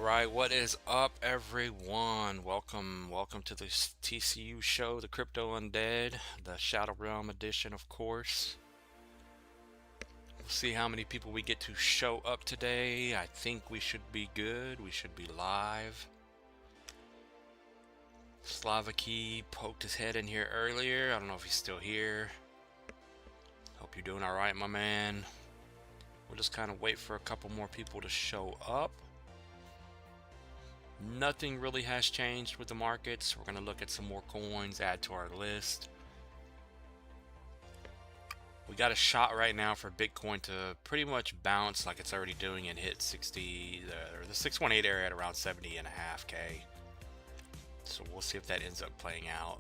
right, what is up, everyone? Welcome to the TCU show, the Crypto Undead, the Shadow Realm edition, of course. We'll see how many people we get to show up today. I think we should be good. We should be live. Slavaki poked his head in here earlier. I don't know if he's still here. Hope you're doing all right, my man. We'll just kind of wait for a couple more people to show up. Nothing really has changed with the markets. We're going to look at some more coins, add to our list. We got a shot right now for Bitcoin to pretty much bounce like it's already doing and hit 60, or the 618 area at around 70.5K. So we'll see if that ends up playing out.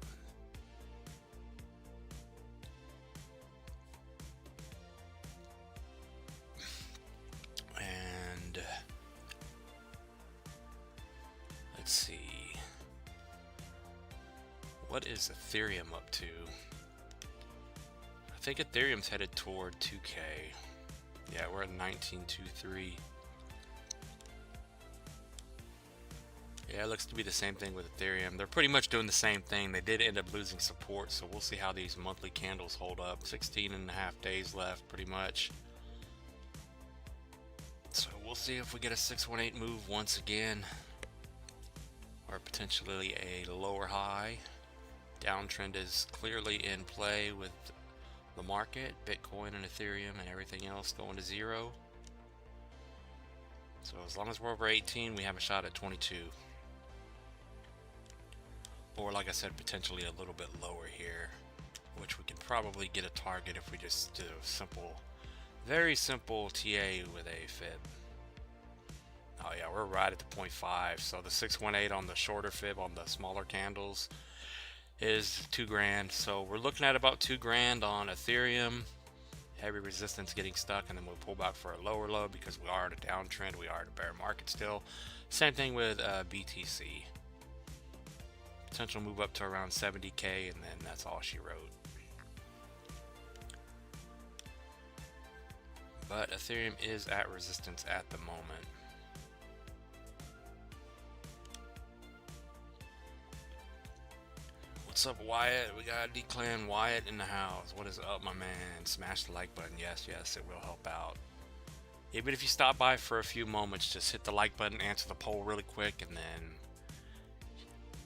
And let's see. What is Ethereum up to? I think Ethereum's headed toward 2K. Yeah, we're at 19.23. Yeah, it looks to be the same thing with Ethereum. They're pretty much doing the same thing. They did end up losing support, so we'll see how these monthly candles hold up. 16.5 days left, pretty much. So we'll see if we get a 618 move once again, or potentially a lower high. Downtrend is clearly in play with the market, Bitcoin and Ethereum and everything else going to zero. So as long as we're over 18, we have a shot at 22. Or like I said, potentially a little bit lower here, which we can probably get a target if we just do a simple, very simple TA with a fib. Oh yeah, we're right at the 0.5. So the 618 on the shorter fib on the smaller candles is 2 grand. So we're looking at about 2 grand on Ethereum. Heavy resistance getting stuck, and then we'll pull back for a lower low because we are in a downtrend. We are in a bear market still. Same thing with BTC. Potential move up to around 70K, and then that's all she wrote. But Ethereum is at resistance at the moment. What's up, Wyatt? We got Declan Wyatt in the house. What is up, my man? Smash the like button. Yes, it will help out. Even if you stop by for a few moments, just hit the like button, answer the poll really quick, and then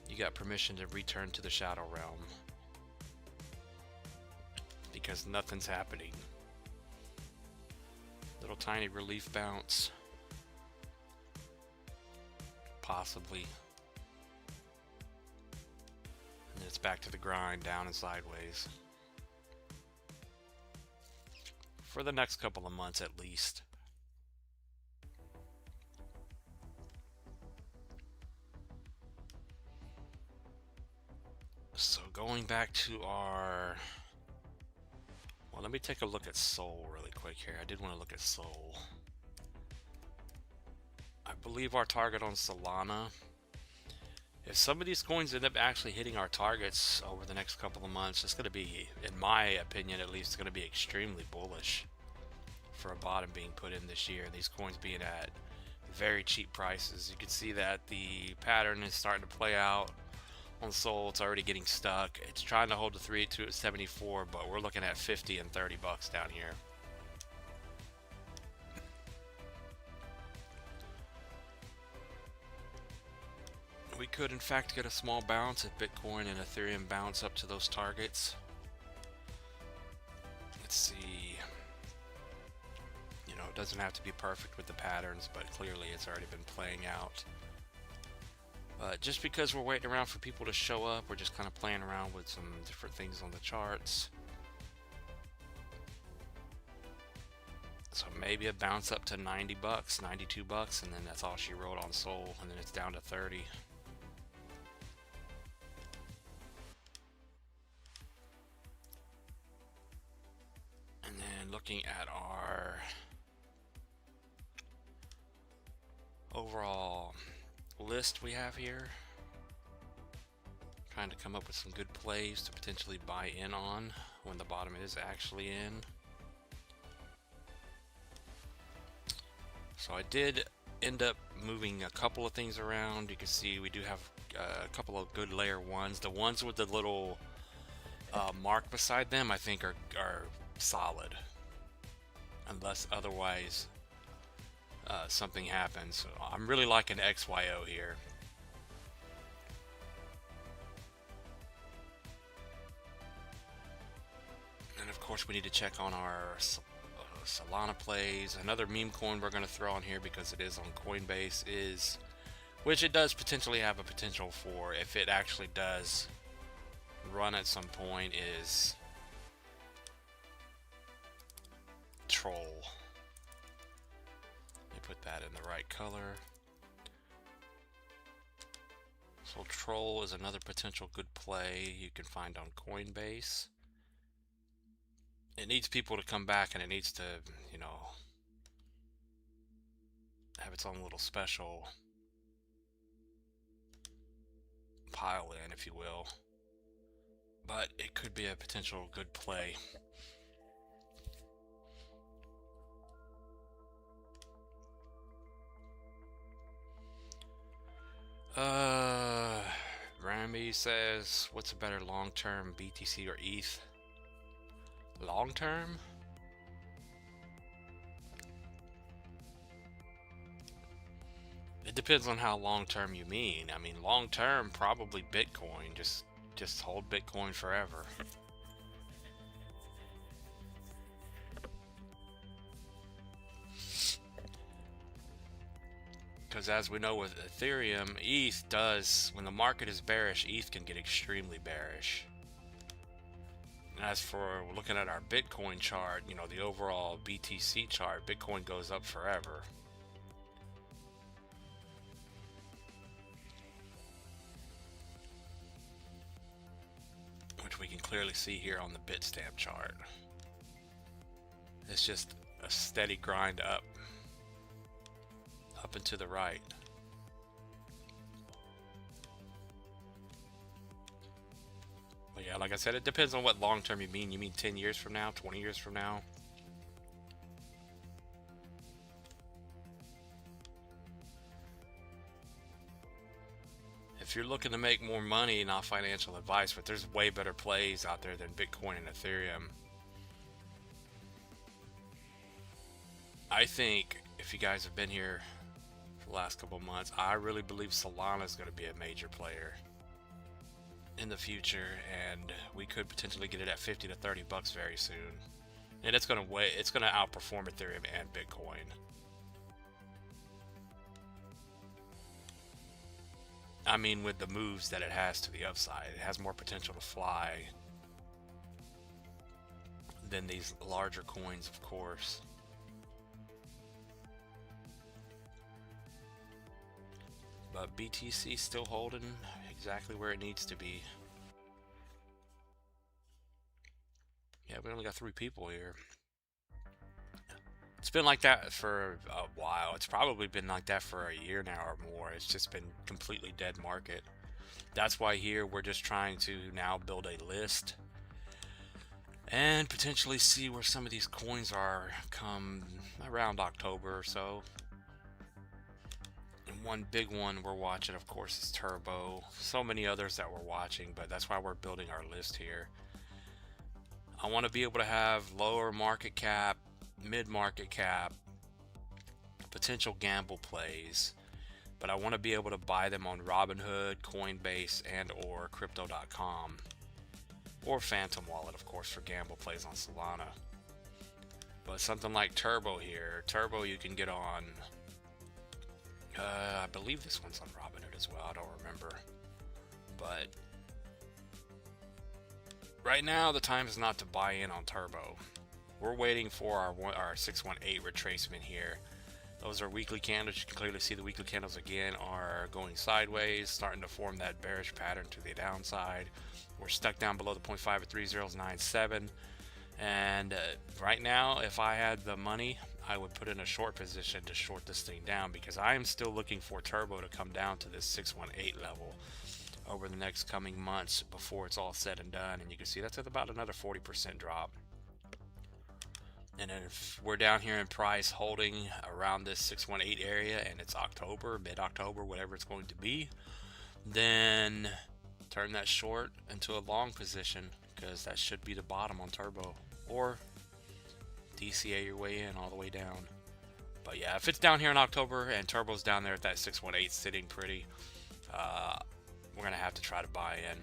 you got permission to return to the Shadow Realm. Because nothing's happening. Little tiny relief bounce. Possibly. And it's back to the grind, down and sideways. For the next couple of months at least. So going back to our... Well, let me take a look at Sol really quick here. I did want to look at Sol. I believe our target on Solana, if some of these coins end up actually hitting our targets over the next couple of months, it's going to be, in my opinion at least, going to be extremely bullish for a bottom being put in this year. These coins being at very cheap prices. You can see that the pattern is starting to play out. On Sol, it's already getting stuck. It's trying to hold the 382 at 74, but we're looking at 50 and 30 bucks down here. We could in fact get a small bounce if Bitcoin and Ethereum bounce up to those targets. Let's see. You know, it doesn't have to be perfect with the patterns, but clearly it's already been playing out. Just because we're waiting around for people to show up, we're just kind of playing around with some different things on the charts. So maybe a bounce up to 90 bucks, 92 bucks, and then that's all she wrote on Sol, and then it's down to 30. And then looking at our overall list we have here, trying to come up with some good plays to potentially buy in on when the bottom is actually in. So I did end up moving a couple of things around. You can see we do have a couple of good layer ones. The ones with the little mark beside them, I think, are solid, unless otherwise something happens. So I'm really liking XYO here. And of course, we need to check on our Solana plays. Another meme coin we're going to throw on here because it is on Coinbase is, which it does potentially have a potential for if it actually does run at some point, is Troll. Let me put that in the right color. So Troll is another potential good play you can find on Coinbase. It needs people to come back, and it needs to, you know, have its own little special pile in, if you will. But it could be a potential good play. Rami says, what's a better long-term, BTC or ETH? Long-term? It depends on how long-term you mean. I mean, long-term, probably Bitcoin. Just hold Bitcoin forever. Because as we know with Ethereum, ETH does, when the market is bearish, ETH can get extremely bearish. And as for looking at our Bitcoin chart, you know, the overall BTC chart, Bitcoin goes up forever. Which we can clearly see here on the Bitstamp chart. It's just a steady grind up and to the right. But yeah, like I said, it depends on what long term you mean. You mean 10 years from now, 20 years from now? If you're looking to make more money, not financial advice, but there's way better plays out there than Bitcoin and Ethereum. I think if you guys have been here for the last couple of months, I really believe Solana is going to be a major player in the future, and we could potentially get it at 50 to 30 bucks very soon. And it's going to outperform Ethereum and Bitcoin. I mean, with the moves that it has to the upside, it has more potential to fly than these larger coins, of course. But BTC still holding exactly where it needs to be. Yeah, we only got 3 people here. It's been like that for a while. It's probably been like that for a year now or more. It's just been completely dead market. That's why here we're just trying to now build a list and potentially see where some of these coins are come around October or so. And one big one we're watching, of course, is Turbo. So many others that we're watching, but that's why we're building our list here. I want to be able to have lower market cap, mid-market cap, potential gamble plays, but I want to be able to buy them on Robinhood, Coinbase, and or Crypto.com, or Phantom Wallet, of course, for gamble plays on Solana. But something like Turbo here, Turbo you can get on, I believe this one's on Robinhood as well, I don't remember, but right now the time is not to buy in on Turbo. We're waiting for our 618 retracement here. Those are weekly candles. You can clearly see the weekly candles again are going sideways, starting to form that bearish pattern to the downside. We're stuck down below the 0.5 at 3097. And right now, if I had the money, I would put in a short position to short this thing down, because I am still looking for Turbo to come down to this 618 level over the next coming months before it's all said and done. And you can see that's at about another 40% drop. And then if we're down here in price holding around this 618 area and it's October, mid-October, whatever it's going to be, then turn that short into a long position, because that should be the bottom on turbo, or DCA your way in all the way down. But yeah, if it's down here in October and turbo's down there at that 618 sitting pretty, we're gonna have to try to buy in.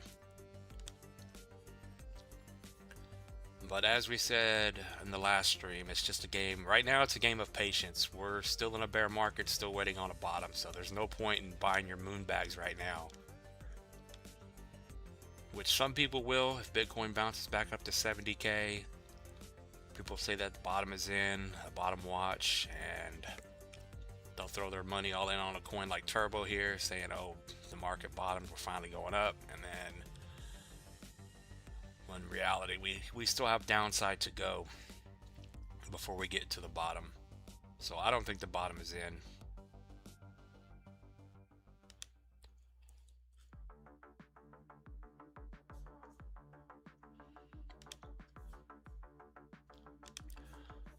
But as we said in the last stream, it's just a game. Right now it's a game of patience. We're still in a bear market, still waiting on a bottom, so there's no point in buying your moon bags right now. Which some people will if Bitcoin bounces back up to 70K. People say that the bottom is in, a bottom watch, and they'll throw their money all in on a coin like Turbo here, saying, oh, the market bottomed, we're finally going up. And then, when in reality, we still have downside to go before we get to the bottom. So I don't think the bottom is in.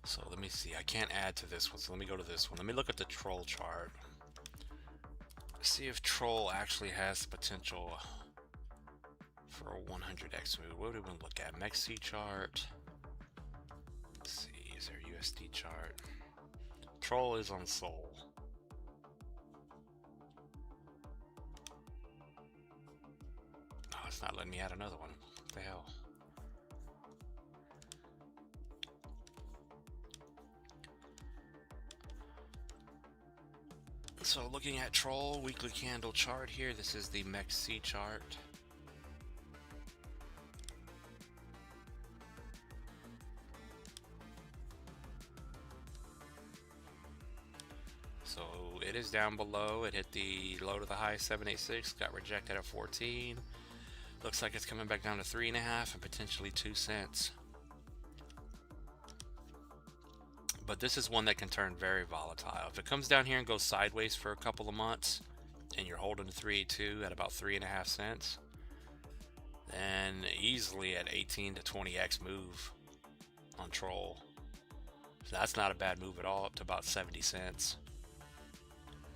So let me see, I can't add to this one, so let me go to this one. Let me look at the Troll chart. See if Troll actually has the potential for a 100x move. What do we look at? MEXC chart. Let's see, is there a USD chart? Troll is on Sol. Oh, it's not letting me add another one. What the hell? So looking at Troll weekly candle chart here, this is the MEXC chart. So it is down below. It hit the low to the high 786, got rejected at 14. Looks like it's coming back down to 3.5 and potentially 2 cents. But this is one that can turn very volatile. If it comes down here and goes sideways for a couple of months and you're holding the 382 at about 3.5 cents, then easily at 18 to 20x move on Troll. So that's not a bad move at all, up to about 70 cents.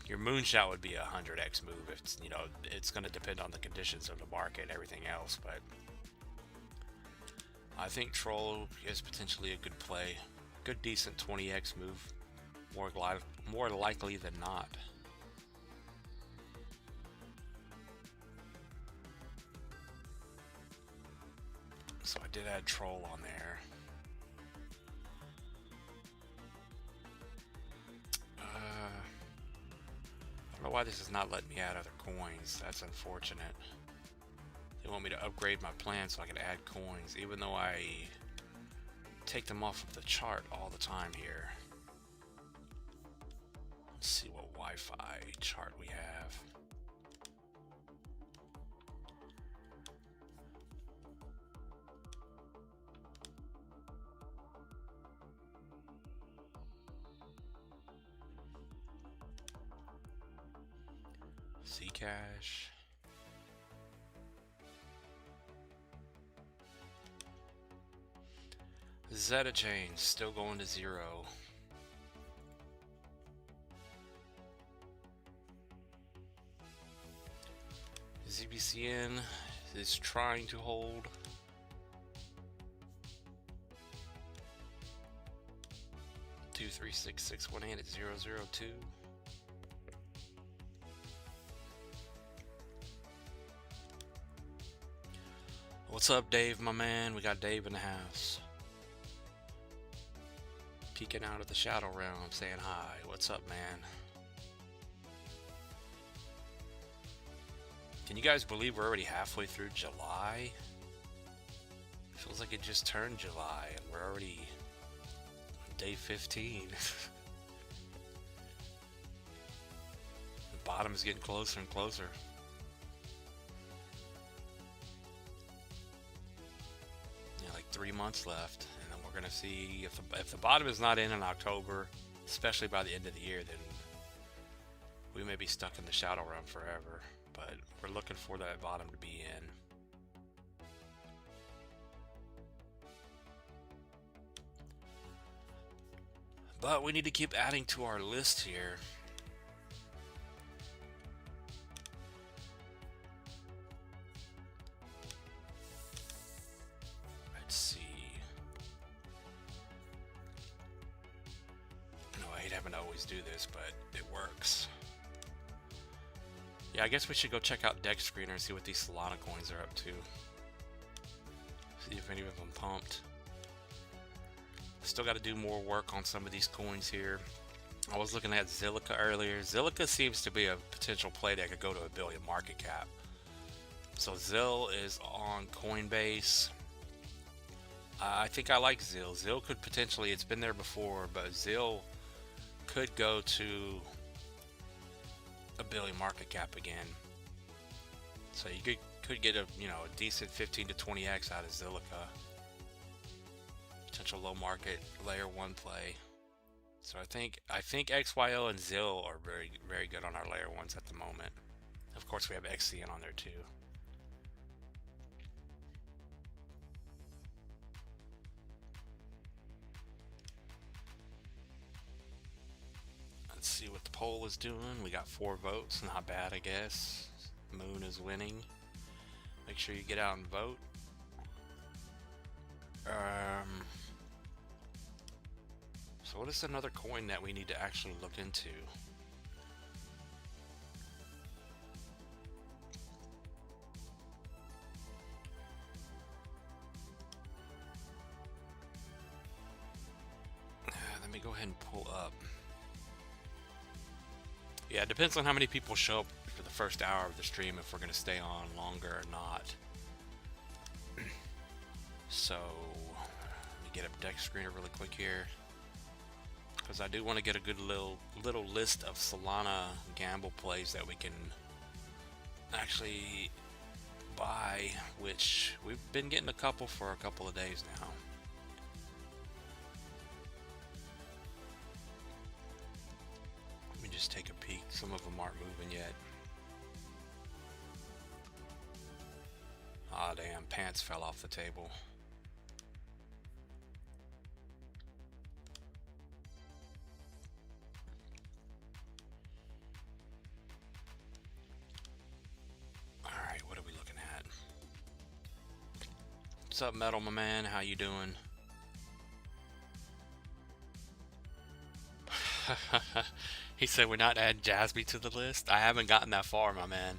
Your Moonshot would be a 100x move. It's, you know, it's going to depend on the conditions of the market and everything else, but I think Troll is potentially a good play. Good decent 20x move, more likely than not. So I did add Troll on there. I don't know why this is not letting me add other coins. That's unfortunate. They want me to upgrade my plan so I can add coins, even though I take them off of the chart all the time here. Let's see what Wi-Fi chart we have. Zcash. Zeta chain still going to 0. ZBCN is trying to hold. Two 36618 at 002. What's up, Dave, my man? We got Dave in the house. Peeking out of the shadow realm, saying hi. What's up, man? Can you guys believe we're already halfway through July? Feels like it just turned July and we're already day 15. The bottom is getting closer and closer. Yeah, like 3 months left. We're going to see if the bottom is not in October, especially by the end of the year, then we may be stuck in the shadow realm forever. But we're looking for that bottom to be in. But we need to keep adding to our list here. Let's see. No, I hate having to always do this, but it works. Yeah, I guess we should go check out Deck Screener and see what these Solana coins are up to. See if any of them pumped. Still got to do more work on some of these coins here. I was looking at Zilliqa earlier. Zilliqa seems to be a potential play that could go to $1 billion market cap. So Zill is on Coinbase. I think I like Zill. Zill could potentially, it's been there before, but Zill could go to $1 billion market cap again. So you could get a a decent 15 to 20x out of Zilliqa. Potential low market layer 1 play. So I think XYO and Zill are very good on our layer 1s at the moment. Of course we have XCN on there too. Let's see what the poll is doing. We got 4 votes, not bad I guess. Moon is winning. Make sure you get out and vote. So what is another coin that we need to actually look into? Let me go ahead and pull up. Yeah, it depends on how many people show up for the first hour of the stream, if we're going to stay on longer or not. So, let me get up Deck Screener really quick here, because I do want to get a good little list of Solana gamble plays that we can actually buy, which we've been getting a couple for a couple of days now. Let me just take a peek. Some of them aren't moving yet. Ah, damn, pants fell off the table. Alright, what are we looking at? What's up, Metal, my man? How you doing? He said we're not adding Jasmine to the list. I haven't gotten that far, my man.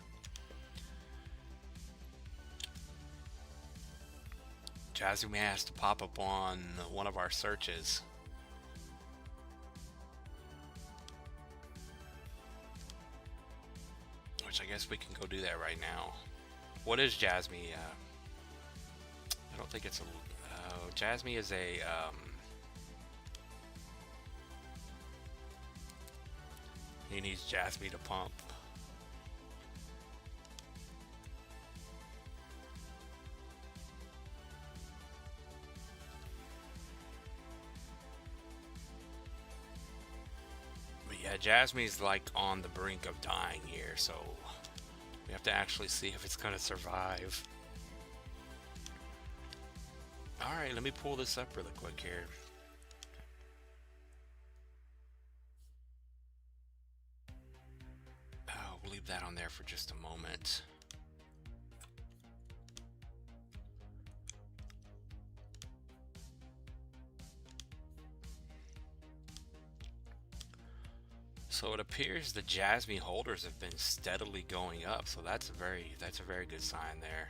Jasmine has to pop up on one of our searches. Which I guess we can go do that right now. What is Jasmine? I don't think it's a... Jasmine is a... he needs Jasmine to pump. But yeah, Jasmine's like on the brink of dying here, so we have to actually see if it's gonna survive. Alright, let me pull this up really quick here. We'll leave that on there for just a moment. So it appears the Jasmine holders have been steadily going up, so that's a very good sign there.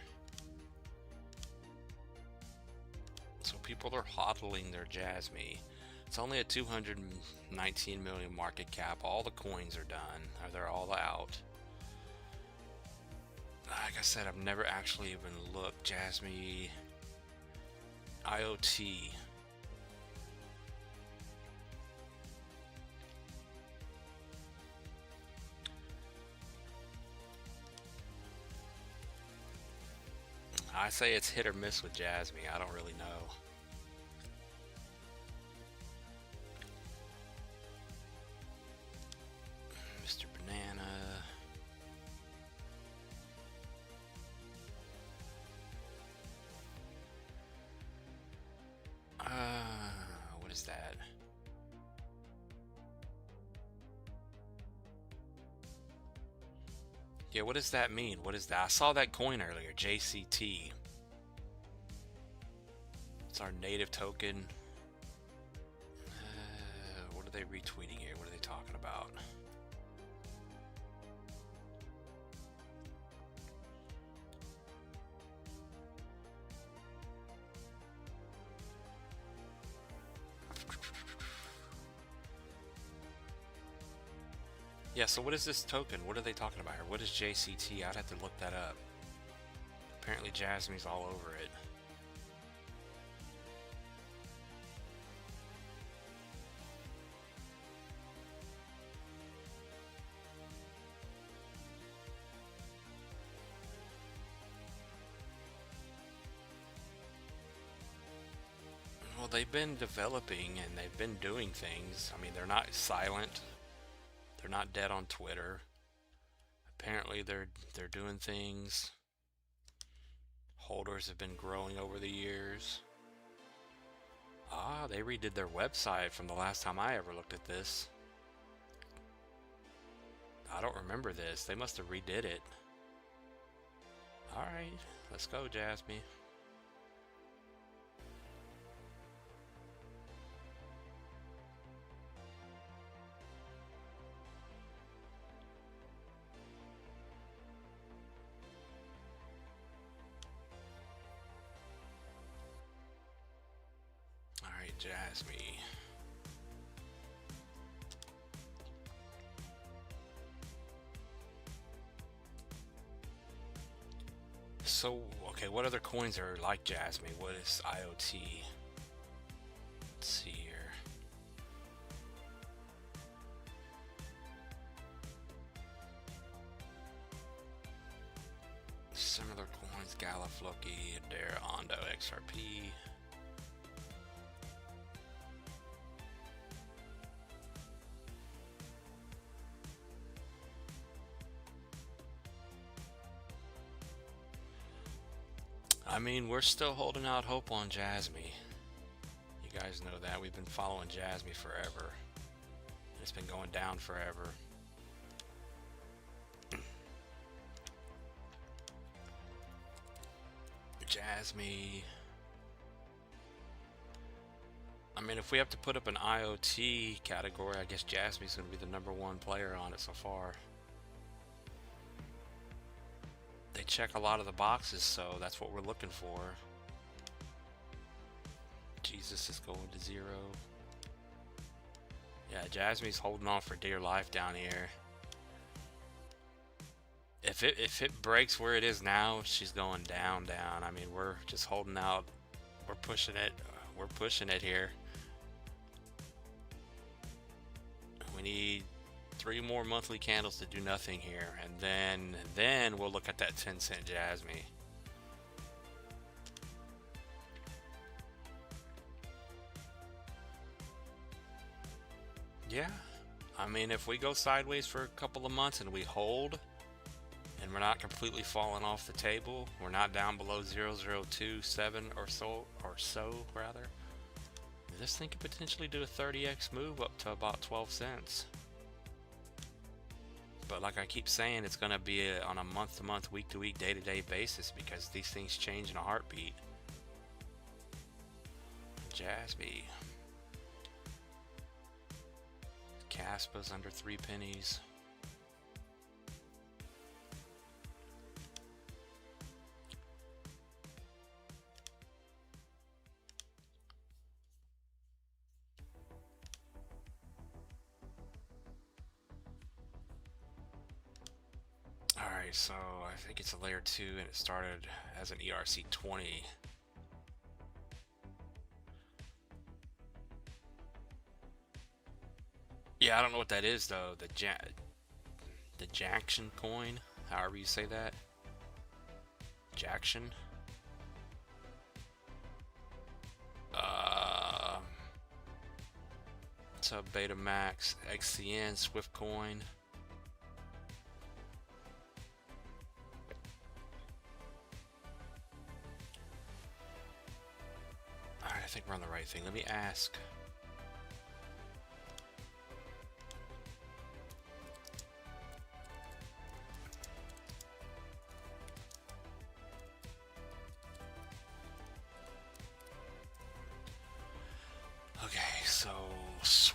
So people are hodling their Jasmine. It's only a 219 million market cap. All the coins are done, or they're all out. Like I said, I've never actually even looked. Jasmine IoT. I say it's hit or miss with Jasmine. I don't really know. Mr. Banana. What is that? Yeah, what does that mean? What is that? I saw that coin earlier, JCT. It's our native token. What are they retweeting here? What are they talking about? Yeah, so what is this token? What are they talking about here? What is JCT? I'd have to look that up. Apparently Jasmine's all over it. Well, they've been developing and they've been doing things. I mean, they're not silent. They're not dead on Twitter. Apparently they're doing things. Holders have been growing over the years. Ah, they redid their website from the last time I ever looked at this. I don't remember this. They must have redid it. Alright, let's go, Jasmine. Alright, Jasmine. So, okay, what other coins are like Jasmine? What is IoT? Let's see here. Similar coins, Galaflucky, Dare, Ondo, XRP. I mean, we're still holding out hope on Jasmine. You guys know that. We've been following Jasmine forever. It's been going down forever. Jasmine. I mean, if we have to put up an IoT category, I guess Jasmine's going to be the #1 player on it so far. They check a lot of the boxes, so that's what we're looking for. Jesus is going to 0. Yeah, Jasmine's holding on for dear life down here. If it breaks where it is now, she's going down. I mean, we're just holding out. We're pushing it. We're pushing it here. We need 3 more monthly candles to do nothing here, and then we'll look at that 10-cent Jasmine. Yeah, I mean, if we go sideways for a couple of months and we hold, and we're not completely falling off the table, we're not down below 0.0027 or so rather. This thing could potentially do a 30x move up to about 12 cents. But like I keep saying, it's going to be on a month-to-month, week-to-week, day-to-day basis because these things change in a heartbeat. Jasmine. Caspa's under 3 pennies. Alright, so I think it's a layer 2 and it started as an ERC20. Yeah, I don't know what that is though. The Jackson coin, however you say that. Jackson. Sub Beta Max, XCN, Swift coin. Alright, I think we're on the right thing. Let me ask.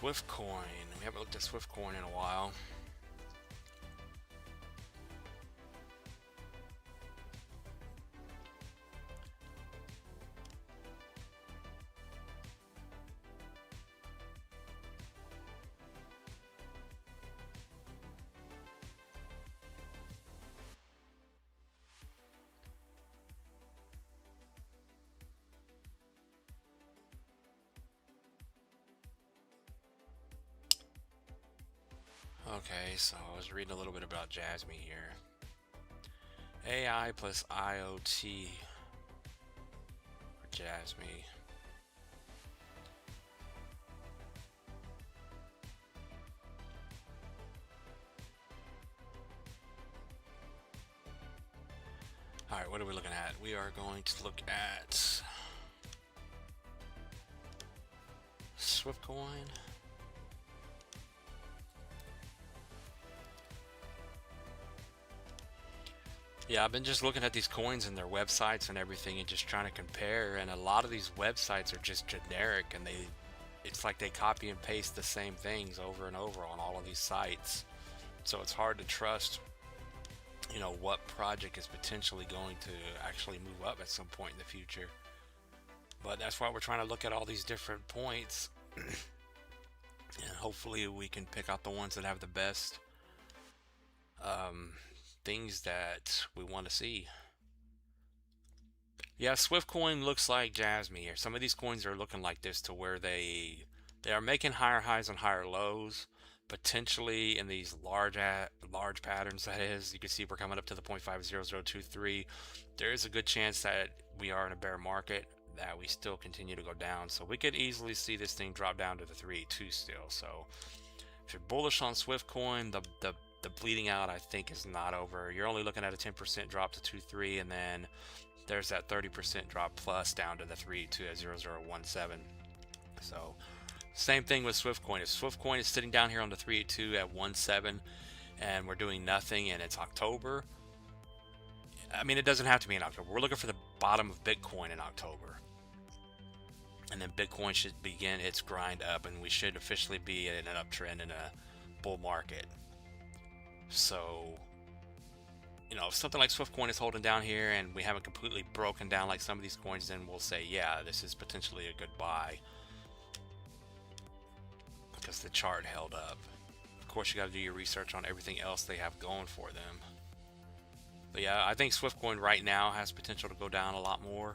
Swiftcoin. We haven't looked at Swiftcoin in a while. Okay, so I was reading a little bit about Jasmy here. AI plus IoT for Jasmy. Alright, what are we looking at? We are going to look at Swiftcoin. Yeah, I've been just looking at these coins and their websites and everything and just trying to compare, and a lot of these websites are just generic, and it's like they copy and paste the same things over and over on all of these sites. So it's hard to trust, you know, what project is potentially going to actually move up at some point in the future. But that's why we're trying to look at all these different points and hopefully we can pick out the ones that have the best things that we want to see. Yeah, Swiftcoin looks like Jasmy here. Some of these coins are looking like this, to where they are making higher highs and higher lows, potentially in these large patterns. That is, you can see we're coming up to the 0.50023. There is a good chance that we are in a bear market, that we still continue to go down, so we could easily see this thing drop down to the 382 still. So if you're bullish on Swiftcoin, the bleeding out, I think, is not over. You're only looking at a 10% drop to 2.3, and then there's that 30% drop plus down to the 3.2 at 0.017. So same thing with Swiftcoin. If Swiftcoin is sitting down here on the 3.82 at 1.7 and we're doing nothing and it's October, I mean, it doesn't have to be in October. We're looking for the bottom of Bitcoin in October, and then Bitcoin should begin its grind up, and we should officially be in an uptrend in a bull market. So, you know, if something like Swiftcoin is holding down here and we haven't completely broken down like some of these coins, then we'll say, yeah, this is potentially a good buy, because the chart held up. Of course, you got to do your research on everything else they have going for them. But yeah, I think Swiftcoin right now has potential to go down a lot more.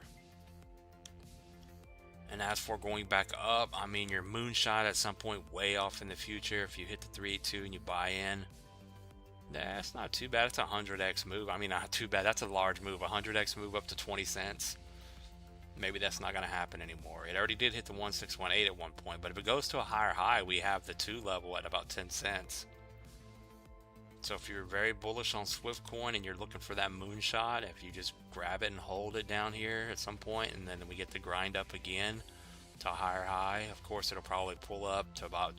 And as for going back up, I mean, your Moonshot at some point way off in the future, if you hit the 382 and you buy in, that's not too bad. It's a 100x move. I mean, not too bad. That's a large move. A 100x move up to 20 cents. Maybe that's not going to happen anymore. It already did hit the 1618 at one point, but if it goes to a higher high, we have the 2 level at about 10 cents. So if you're very bullish on Swiftcoin and you're looking for that Moonshot, if you just grab it and hold it down here at some point, and then we get the grind up again to a higher high, of course it'll probably pull up to about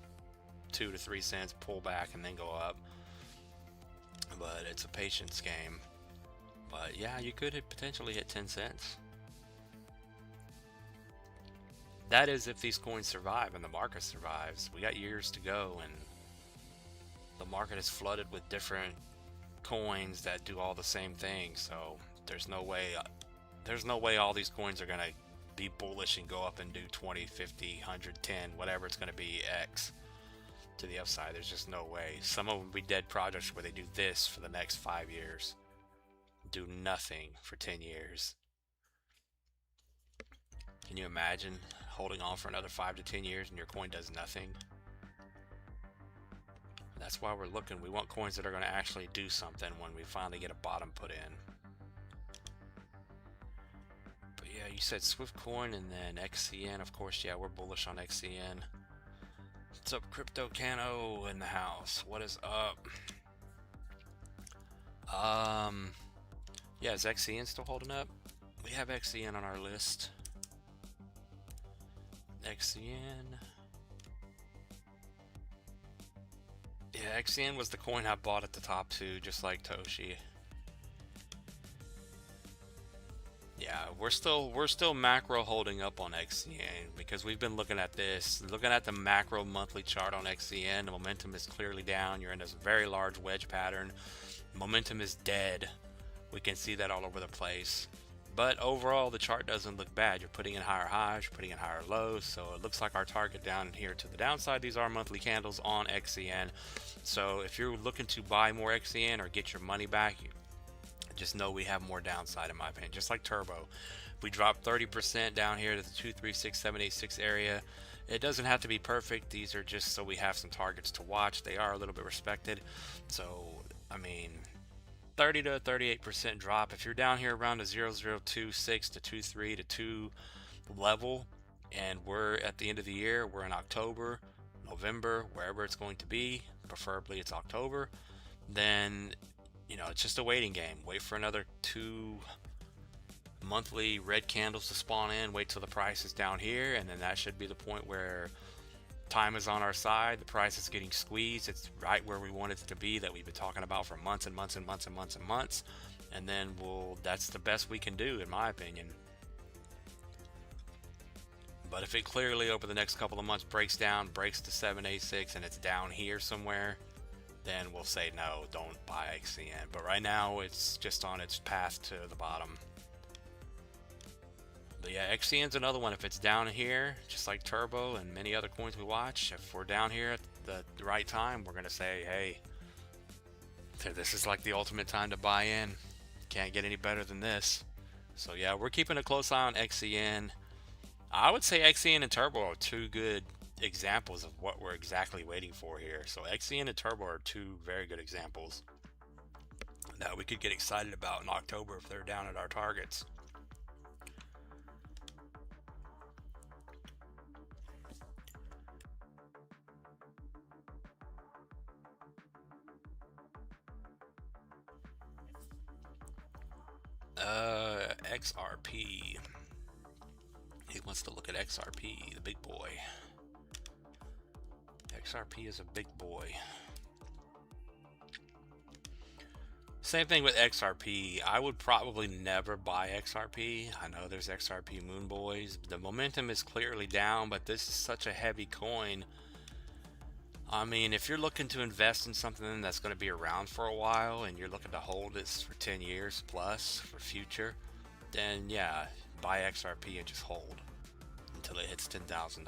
2 to 3 cents, pull back, and then go up. But it's a patience game. But yeah, you could potentially hit 10 cents. That is if these coins survive and the market survives. We got years to go, and the market is flooded with different coins that do all the same thing. So there's no way all these coins are gonna be bullish and go up and do 20, 50, 100, 10, whatever it's gonna be, X to the upside. There's just no way. Some of them will be dead projects where they do this for the next 5 years, do nothing for 10 years. Can you imagine holding on for another 5 to 10 years and your coin does nothing? That's why we're looking. We want coins that are going to actually do something when we finally get a bottom put in. But yeah, you said Swiftcoin and then XCN. Of course, yeah, we're bullish on XCN. What's up, Crypto Cano in the house? What is up? Yeah, is XCN still holding up? We have XCN on our list. XCN. Yeah, XCN was the coin I bought at the top too, just like Toshi. Yeah, we're still macro holding up on XCN because we've been looking at this, looking at the macro monthly chart on XCN. The momentum is clearly down. You're in this very large wedge pattern. Momentum is dead. We can see that all over the place. But overall, the chart doesn't look bad. You're putting in higher highs, you're putting in higher lows. So it looks like our target down here to the downside. These are monthly candles on XCN. So if you're looking to buy more XCN or get your money back, just know we have more downside in my opinion. Just like Turbo, we dropped 30% down here to the 236,786 area. It doesn't have to be perfect. These are just so we have some targets to watch. They are a little bit respected. So I mean, 30 to 38% drop. If you're down here around the 0026 to 23 to 2 level, and we're at the end of the year, we're in October, November, wherever it's going to be, preferably it's October, then you know, it's just a waiting game. Wait for another 2 monthly red candles to spawn in, wait till the price is down here, and then that should be the point where time is on our side. The price is getting squeezed. It's right where we want it to be, that we've been talking about for months and months and months and months and months. And then that's the best we can do, in my opinion. But if it clearly over the next couple of months breaks down, breaks to 786, and it's down here somewhere, then we'll say no, don't buy XCN. But right now it's just on its path to the bottom. But yeah, XCN's another one. If it's down here, just like Turbo and many other coins we watch, if we're down here at the right time, we're gonna say, hey, this is like the ultimate time to buy in. Can't get any better than this. So yeah, we're keeping a close eye on XCN. I would say XCN and Turbo are two good examples of what we're exactly waiting for here. So XCN and Turbo are two very good examples that we could get excited about in October if they're down at our targets. XRP. He wants to look at XRP, the big boy. XRP is a big boy. Same thing with XRP. I would probably never buy XRP. I know there's XRP Moon Boys. The momentum is clearly down, but this is such a heavy coin. I mean, if you're looking to invest in something that's going to be around for a while and you're looking to hold this for 10 years plus for future, then yeah, buy XRP and just hold until it hits $10,000.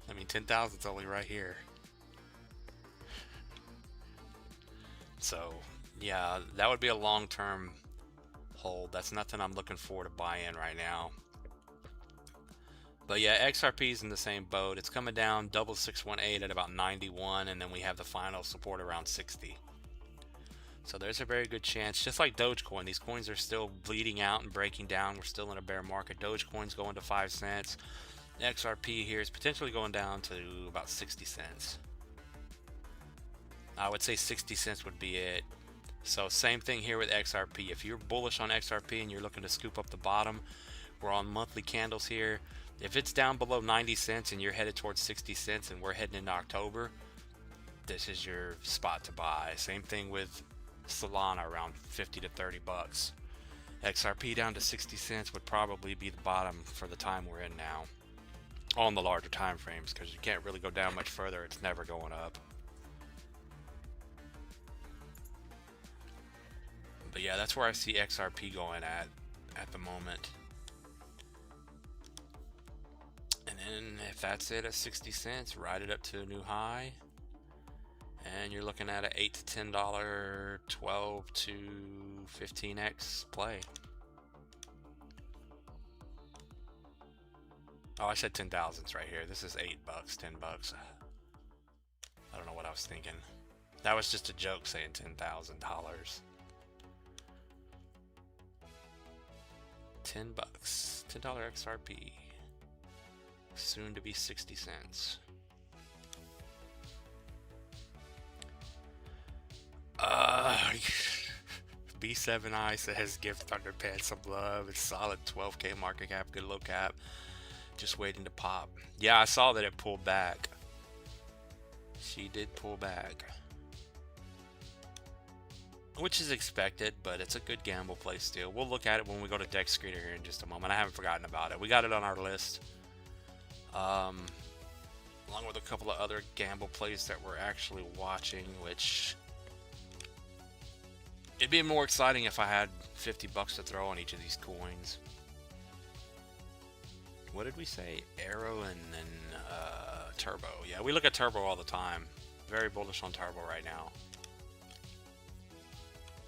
I mean, 10,000 is only right here. So yeah, that would be a long-term hold. That's nothing I'm looking for to buy in right now. But yeah, XRP is in the same boat. It's coming down double 618 at about 91, and then we have the final support around 60. So there's a very good chance, just like Dogecoin, these coins are still bleeding out and breaking down. We're still in a bear market. Dogecoin's going to 5 cents. XRP here is potentially going down to about 60 cents. I would say 60 cents would be it. So same thing here with XRP. If you're bullish on XRP and you're looking to scoop up the bottom, we're on monthly candles here. If it's down below 90 cents and you're headed towards 60 cents and we're heading into October, this is your spot to buy. Same thing with Solana, around 50 to 30 bucks. XRP down to 60 cents would probably be the bottom for the time we're in now on the larger time frames, because you can't really go down much further. It's never going up. But yeah, that's where I see XRP going at the moment. And then if that's it at 60 cents, ride it up to a new high. And you're looking at an $8 to $10, 12 to 15x play. Oh, I said 10,000s right here. This is $8, 10 bucks. I don't know what I was thinking. That was just a joke saying $10,000. 10 bucks. $10 XRP. Soon to be 60 cents. B7I says give Thunderpants some love. It's solid 12k market cap, good low cap. Just waiting to pop. Yeah, I saw that it pulled back. She did pull back. which is expected, but it's a good gamble play still. We'll look at it when we go to Deck Screener here in just a moment. I haven't forgotten about it. We got it on our list, along with a couple of other gamble plays that we're actually watching, which it'd be more exciting if I had 50 bucks to throw on each of these coins. What did we say? Arrow and then Turbo. Yeah, we look at Turbo all the time. Very bullish on Turbo right now.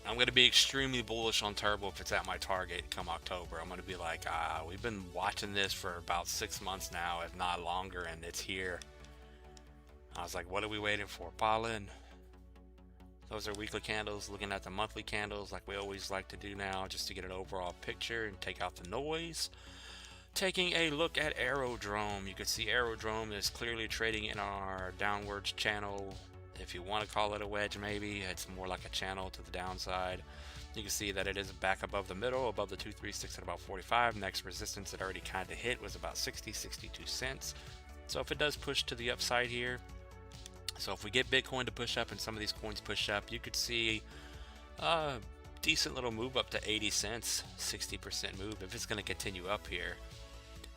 I'm going to be extremely bullish on Turbo if it's at my target come October. I'm going to be like, we've been watching this for about 6 months now, if not longer, and it's here. I was like, what are we waiting for? Pile in. Those are weekly candles. Looking at the monthly candles like we always like to do now, just to get an overall picture and take out the noise. Taking a look at Aerodrome, you can see Aerodrome is clearly trading in our downwards channel. If you want to call it a wedge, maybe it's more like a channel to the downside. You can see that it is back above the middle, above the 236 at about 45. Next resistance it already kind of hit was about 62 cents. So if it does push to the upside here, so if we get Bitcoin to push up and some of these coins push up, you could see a decent little move up to 80 cents, 60% move if it's going to continue up here.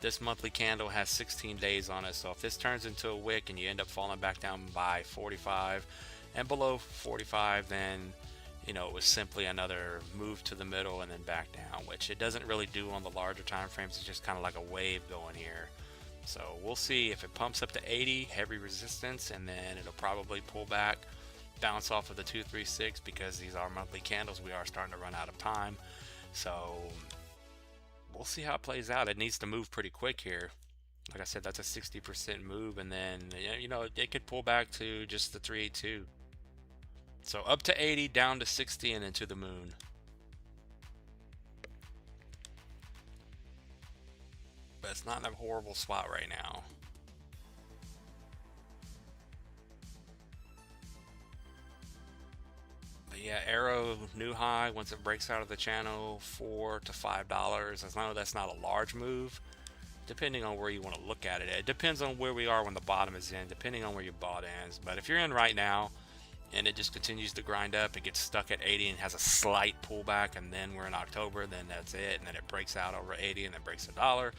This monthly candle has 16 days on it, so if this turns into a wick and you end up falling back down by 45 and below 45, then you know it was simply another move to the middle and then back down, which it doesn't really do on the larger time frames. It's just kind of like a wave going here. So we'll see if it pumps up to 80, heavy resistance, and then it'll probably pull back, bounce off of the 236 because these are monthly candles. We are starting to run out of time, so we'll see how it plays out. It needs to move pretty quick here. Like I said, that's a 60% move, and then you know it could pull back to just the 382. So up to 80, down to 60, and into the moon. But it's not in a horrible spot right now. But yeah, Arrow new high once it breaks out of the channel, $4 to $5. I know that's not a large move, depending on where you want to look at it. It depends on where we are when the bottom is in, depending on where your bot ends. But if you're in right now and it just continues to grind up, it gets stuck at 80 and has a slight pullback, and then we're in October, then that's it, and then it breaks out over 80 and then breaks $1.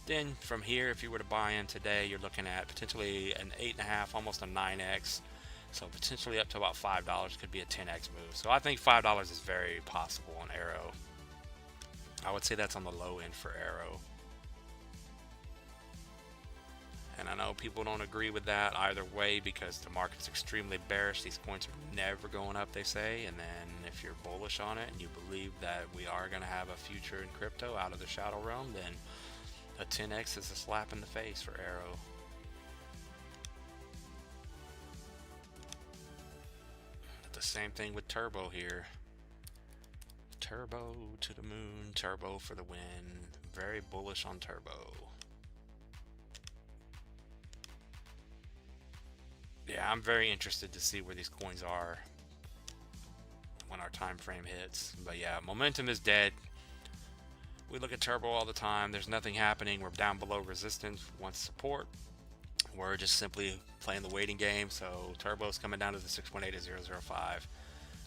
Then from here, if you were to buy in today, you're looking at potentially an 8.5, almost a 9x. So potentially up to about $5 could be a 10x move. So I think $5 is very possible on Arrow. I would say that's on the low end for Arrow. And I know people don't agree with that either way because the market's extremely bearish. These coins are never going up, they say. And then if you're bullish on it and you believe that we are going to have a future in crypto out of the shadow realm, then a 10x is a slap in the face for Arrow. The same thing with Turbo here. Turbo to the moon, Turbo for the win. Very bullish on Turbo. Yeah, I'm very interested to see where these coins are when our time frame hits. But yeah, momentum is dead. We look at Turbo all the time. There's nothing happening. We're down below resistance, wants support. We're just simply playing the waiting game. So Turbo's coming down to the 618 to 005.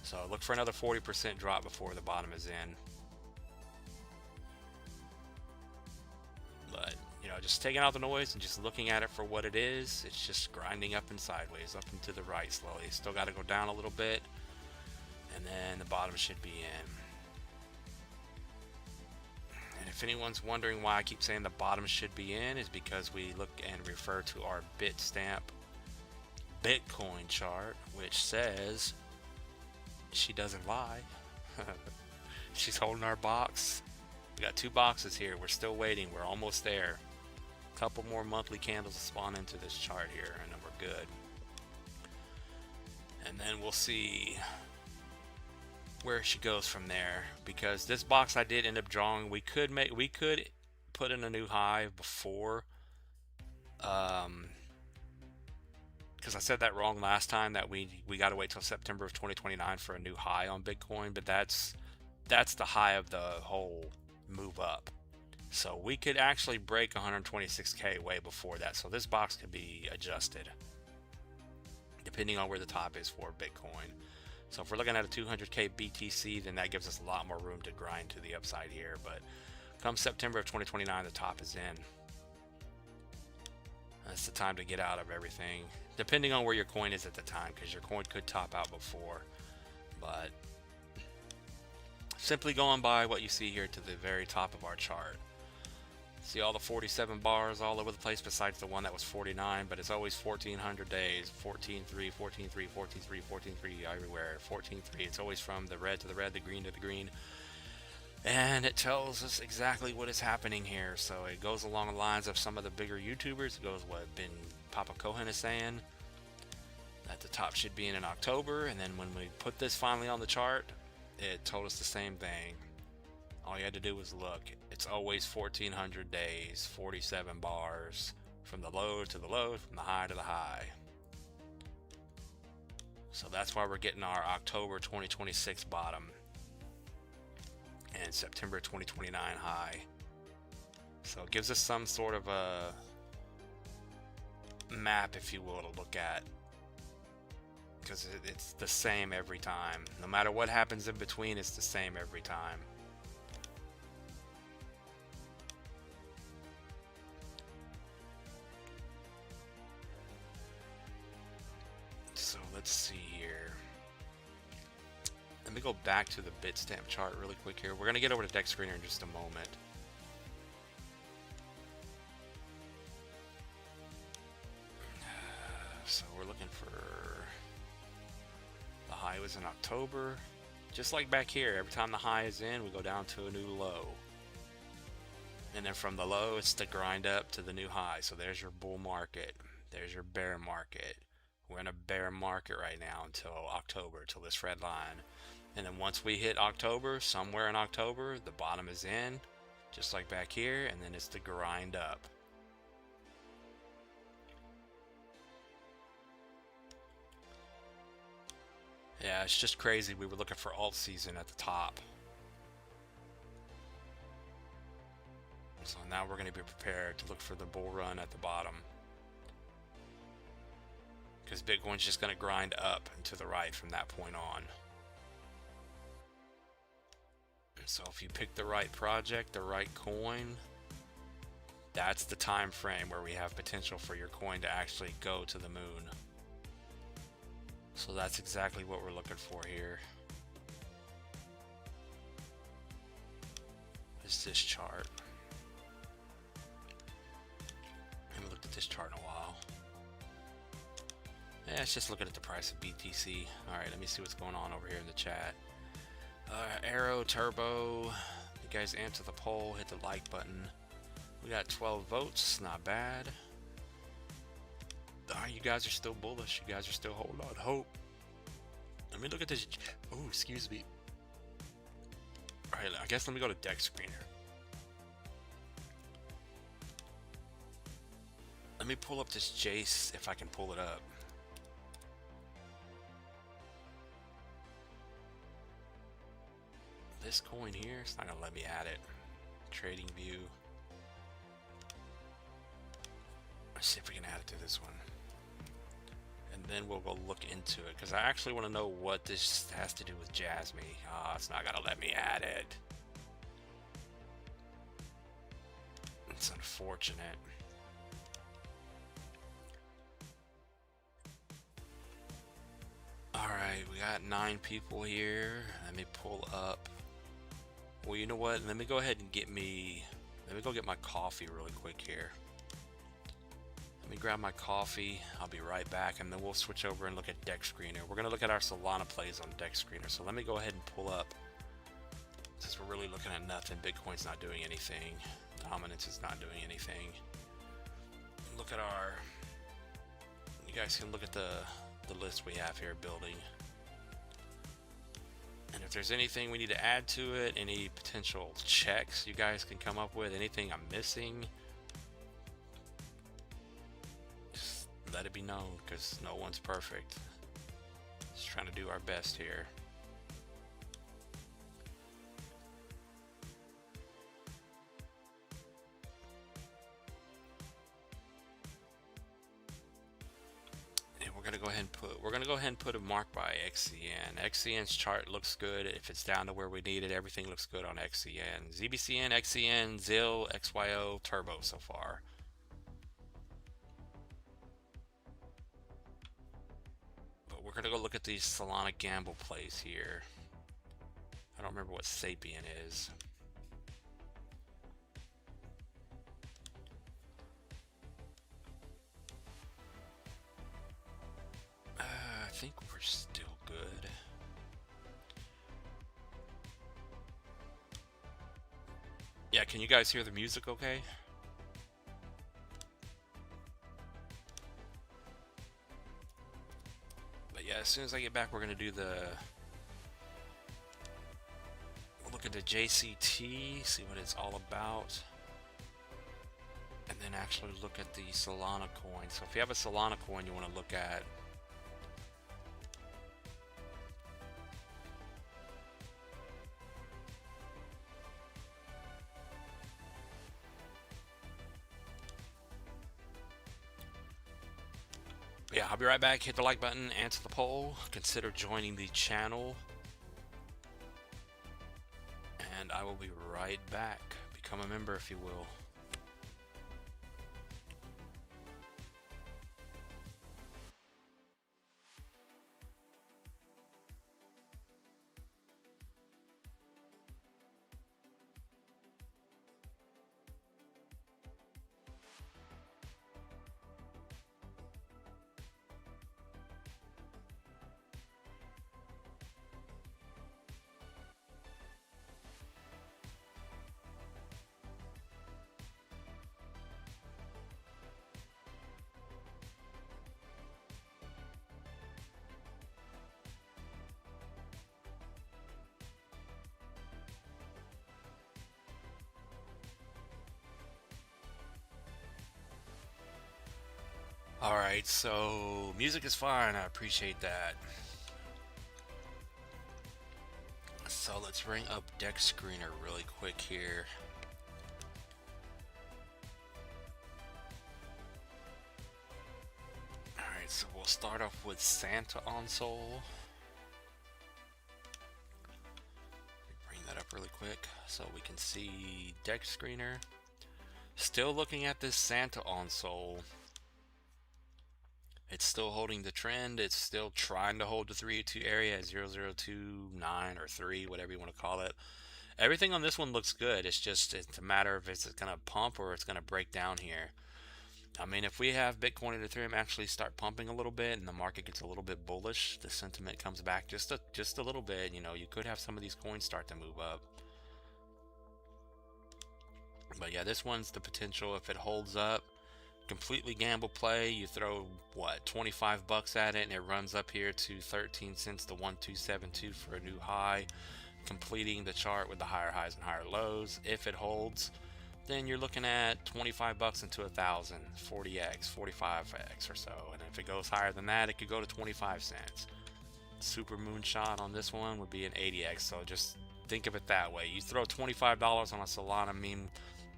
So look for another 40% drop before the bottom is in. But you know, just taking out the noise and just looking at it for what it is. It's just grinding up and sideways, up and to the right slowly. Still got to go down a little bit, and then the bottom should be in. And if anyone's wondering why I keep saying the bottom should be in, is because we look and refer to our Bitstamp Bitcoin chart, which says she doesn't lie. She's holding our box. We got 2 boxes here. We're still waiting. We're almost there. A couple more monthly candles to spawn into this chart here, and then we're good. And then we'll see where she goes from there, because this box I did end up drawing. We could put in a new high before, because I said that wrong last time, that we got to wait till September of 2029 for a new high on Bitcoin, but that's the high of the whole move up. So we could actually break 126k way before that. So this box could be adjusted depending on where the top is for Bitcoin. So if we're looking at a 200k BTC, then that gives us a lot more room to grind to the upside here. But come September of 2029, the top is in. That's the time to get out of everything, depending on where your coin is at the time, because your coin could top out before. But simply going by what you see here to the very top of our chart. See all the 47 bars all over the place besides the one that was 49, but it's always 1400 days, 14.3, 14.3, 14.3, 14.3 everywhere, 14.3. It's always from the red to the red, the green to the green. And it tells us exactly what is happening here. So it goes along the lines of some of the bigger YouTubers. It goes what Papa Cohen is saying, that the top should be in October. And then when we put this finally on the chart, it told us the same thing. All you had to do was look. It's always 1400 days, 47 bars, from the low to the low, from the high to the high. So that's why we're getting our October 2026 bottom and September 2029 high. So it gives us some sort of a map, if you will, to look at, because it's the same every time. No matter what happens in between, it's the same every time. So let's see here. Let me go back to the Bitstamp chart really quick here. We're going to get over to Deck Screener in just a moment. So we're looking for, the high was in October. Just like back here, every time the high is in, we go down to a new low. And then from the low, it's the grind up to the new high. So there's your bull market. There's your bear market. We're in a bear market right now until October, till this red line. And then once we hit October, somewhere in October, the bottom is in, just like back here, and then it's the grind up. Yeah, it's just crazy. We were looking for alt season at the top. So now we're going to be prepared to look for the bull run at the bottom, because Bitcoin's just going to grind up and to the right from that point on. So if you pick the right project, the right coin, that's the time frame where we have potential for your coin to actually go to the moon. So that's exactly what we're looking for here. Is this chart. I haven't looked at this chart in a while. Yeah, it's just looking at the price of BTC. Alright, let me see what's going on over here in the chat. Arrow, Turbo, you guys answer the poll, hit the like button. We got 12 votes, not bad. You guys are still bullish. You guys are still holding on hope. Let me look at this. Oh, excuse me. Alright, I guess let me go to Deck Screener. Let me pull up this Jace if I can pull it up. This coin here, it's not gonna let me add it. Trading view. Let's see if we can add it to this one. And then we'll go look into it, because I actually want to know what this has to do with Jasmine. Oh, it's not gonna let me add it. It's unfortunate. Alright, we got 9 people here. Let me pull up. Well, you know what? Let me go ahead and let me go get my coffee really quick here. Let me grab my coffee. I'll be right back, and then we'll switch over and look at Deck Screener. We're going to look at our Solana plays on Deck Screener. So let me go ahead and pull up. Since we're really looking at nothing, Bitcoin's not doing anything. Dominance is not doing anything. Look at our... You guys can look at the list we have here building. And if there's anything we need to add to it, any potential checks you guys can come up with, anything I'm missing, just let it be known, because no one's perfect. Just trying to do our best here. we're gonna go ahead and put a mark by XCN. XCN's chart looks good. If it's down to where we need it, everything looks good on XCN. ZBCN, XCN, ZIL, XYO, Turbo so far. But we're gonna go look at these Solana gamble plays here. I don't remember what Sapien is. I think we're still good. Yeah, can you guys hear the music okay? But yeah, as soon as I get back, we're gonna do we'll look at the JCT, see what it's all about, and then actually look at the Solana coin. So if you have a Solana coin you want to look at, yeah, I'll be right back. Hit the like button, answer the poll, consider joining the channel, and I will be right back. Become a member if you will. Alright, so music is fine, I appreciate that. So let's bring up Deck Screener really quick here. Alright, so we'll start off with Santa on Soul. Bring that up really quick so we can see Deck Screener. Still looking at this Santa on Soul. It's still holding the trend. It's still trying to hold the 382 area at 0029 or 3, whatever you want to call it. Everything on this one looks good. It's a matter of if it's going to pump or it's going to break down here. I mean, if we have Bitcoin and Ethereum actually start pumping a little bit and the market gets a little bit bullish, the sentiment comes back just a little bit, you know, you could have some of these coins start to move up. But yeah, this one's the potential if it holds up. Completely gamble play. You throw what, 25 bucks at it and it runs up here to 13 cents to 1272 for a new high, completing the chart with the higher highs and higher lows. If it holds, then you're looking at 25 bucks into 1,000, 40x, 45x or so. And if it goes higher than that, it could go to 25 cents. Super Moonshot on this one would be an 80x. So just think of it that way. You throw $25 on a Solana meme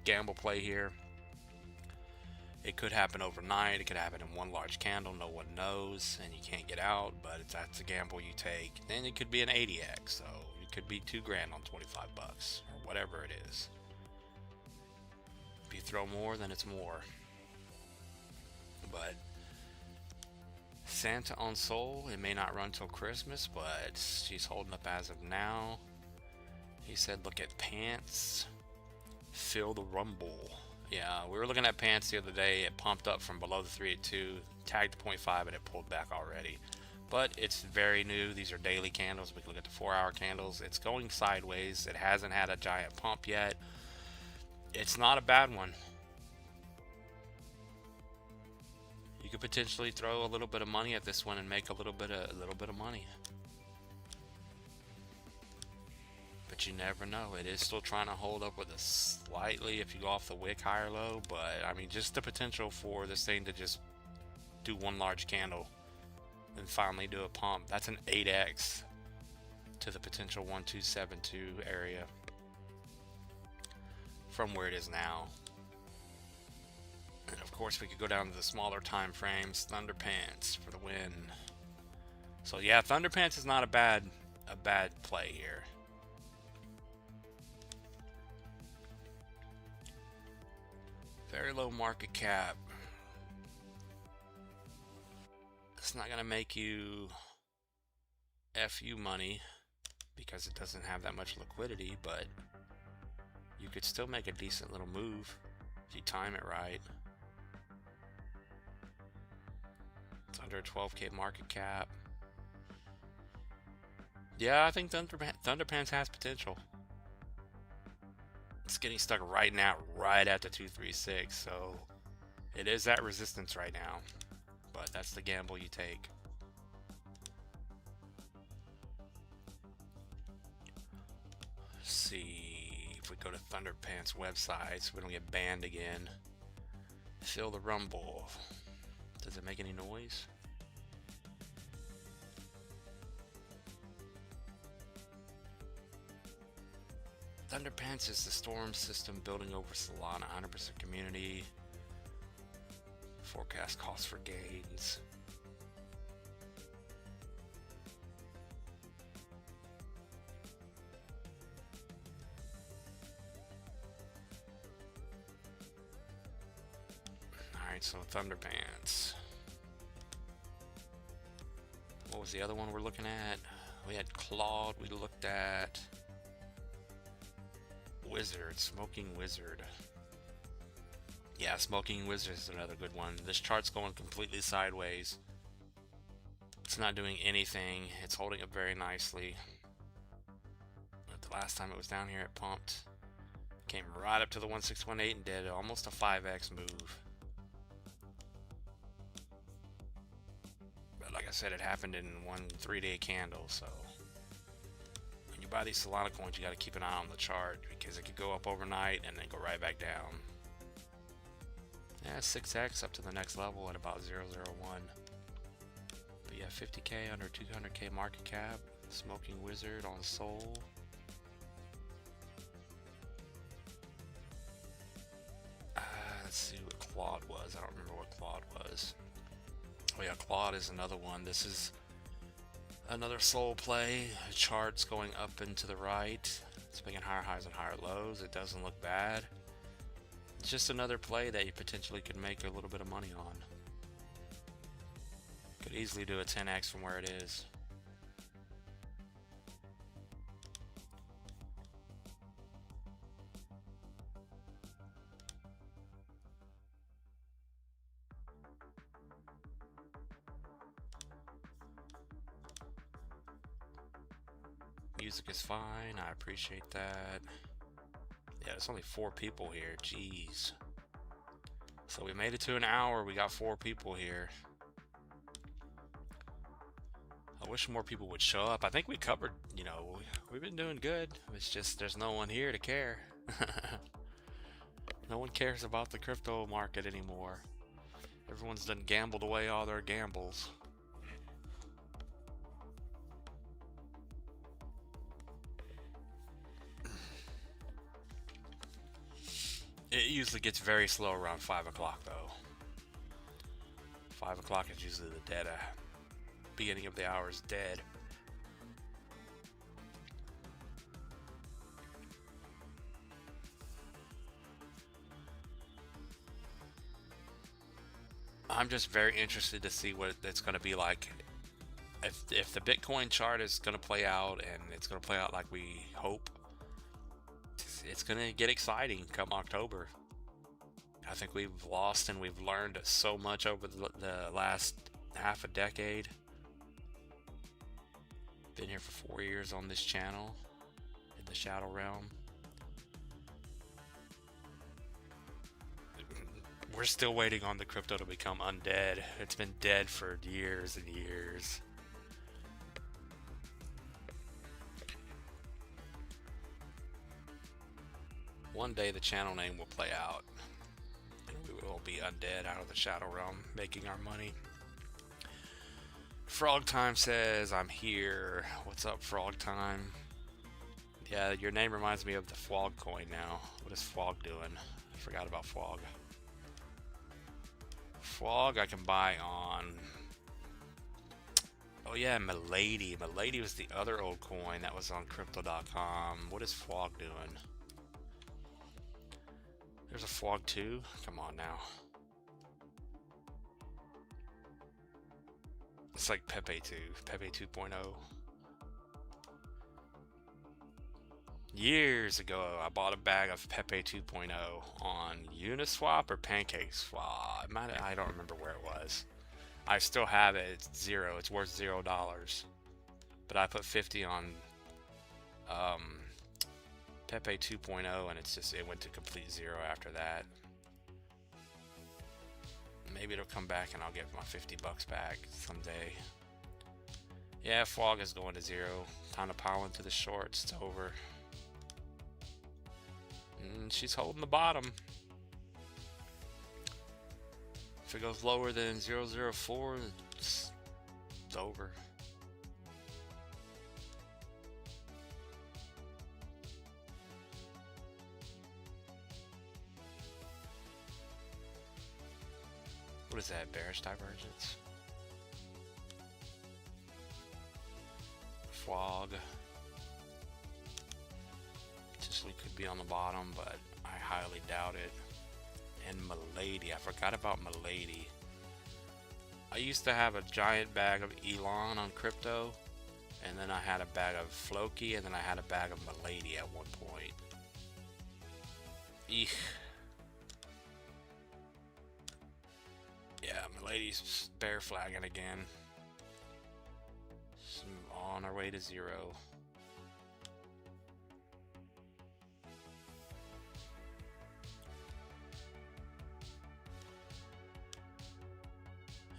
gamble play here. It could happen overnight. It could happen in one large candle. No one knows, and you can't get out. But that's a gamble you take. Then it could be an 80x. So it could be $2,000 on 25 bucks or whatever it is. If you throw more, then it's more. But Santa on Soul, it may not run till Christmas, but she's holding up as of now. He said, look at pants. Feel the rumble. Yeah, we were looking at pants the other day. It pumped up from below the 382, tagged the 0.5, and it pulled back already. But it's very new. These are daily candles. We can look at the 4-hour candles. It's going sideways. It hasn't had a giant pump yet. It's not a bad one. You could potentially throw a little bit of money at this one and make a little bit of money. But you never know. It is still trying to hold up with a slightly, if you go off the wick, higher low. But I mean, just the potential for this thing to just do one large candle and finally do a pump. That's an 8x to the potential 1272 area from where it is now. And of course course, we could go down to the smaller time frames. Thunderpants for the win. So yeah, Thunderpants is not a bad play here. Very low market cap. It's not gonna make you FU money because it doesn't have that much liquidity, but you could still make a decent little move if you time it right. It's under 12K market cap. Yeah, I think Thunderpants has potential. It's getting stuck right now, right at the 236, so it is at resistance right now, but that's the gamble you take. Let's see if we go to Thunderpants website so we don't get banned again. Feel the rumble. Does it make any noise? Thunderpants is the storm system building over Solana, 100% community. Forecast cost for gains. Alright, so Thunderpants. What was the other one we're looking at? We had Claude, we looked at Wizard, Smoking Wizard. Yeah, Smoking Wizard is another good one. This chart's going completely sideways. It's not doing anything. It's holding up very nicely. But the last time it was down here, it pumped. Came right up to the 1618 and did almost a 5x move. But like I said, it happened in one 3-day candle, so when you buy these Solana coins, you got to keep an eye on the chart because it could go up overnight and then go right back down. Yeah, 6x up to the next level at about 0.001. But yeah, 50K under 200K market cap. Smoking Wizard on Sol. Let's see what Claude was. I don't remember what Claude was. Oh yeah, Claude is another one. This is another Sol play. The chart's going up and to the right. It's making higher highs and higher lows. It doesn't look bad. It's just another play that you potentially could make a little bit of money on. Could easily do a 10x from where it is. Music is fine. I appreciate that. Yeah, there's only 4 people here. Jeez. So we made it to an hour. We got 4 people here. I wish more people would show up. I think we covered, you know, we've been doing good. It's just there's no one here to care. No one cares about the crypto market anymore. Everyone's done gambled away all their gambles. It usually gets very slow around 5 o'clock though. 5 o'clock is usually the dead beginning of the hour is dead. I'm just very interested to see what it's going to be like. If the Bitcoin chart is going to play out and it's going to play out like we hope, it's going to get exciting come October. I think we've lost and we've learned so much over the last half a decade. Been here for 4 years on this channel in the Shadow Realm. We're still waiting on the crypto to become undead. It's been dead for years and years. One day the channel name will play out and we will be undead out of the Shadow Realm, making our money. Frog Time says, I'm here. What's up, Frog Time? Yeah, your name reminds me of the Fwog coin now. What is Fwog doing? I forgot about Fwog. Frog I can buy on. Oh yeah, Milady. Milady was the other old coin that was on crypto.com. What is Frog doing? There's a Frog 2? Come on now. It's like Pepe 2. Pepe 2.0. Years ago, I bought a bag of Pepe 2.0 on Uniswap or PancakeSwap. I don't remember where it was. I still have it. It's zero. It's worth $0. But I put 50 on Pepe 2.0, and it went to complete zero after that. Maybe it'll come back and I'll get my $50 back someday. Yeah, Frog is going to zero. Time to pile into the shorts. It's over. She's holding the bottom. If it goes lower than 004, it's over. What is that? Bearish divergence? Frog. Potentially could be on the bottom, but I highly doubt it. And Milady. I forgot about Milady. I used to have a giant bag of Elon on crypto, and then I had a bag of Floki, and then I had a bag of Milady at one point. Eek. Yeah, Milady's bear flagging again. She's on our way to zero.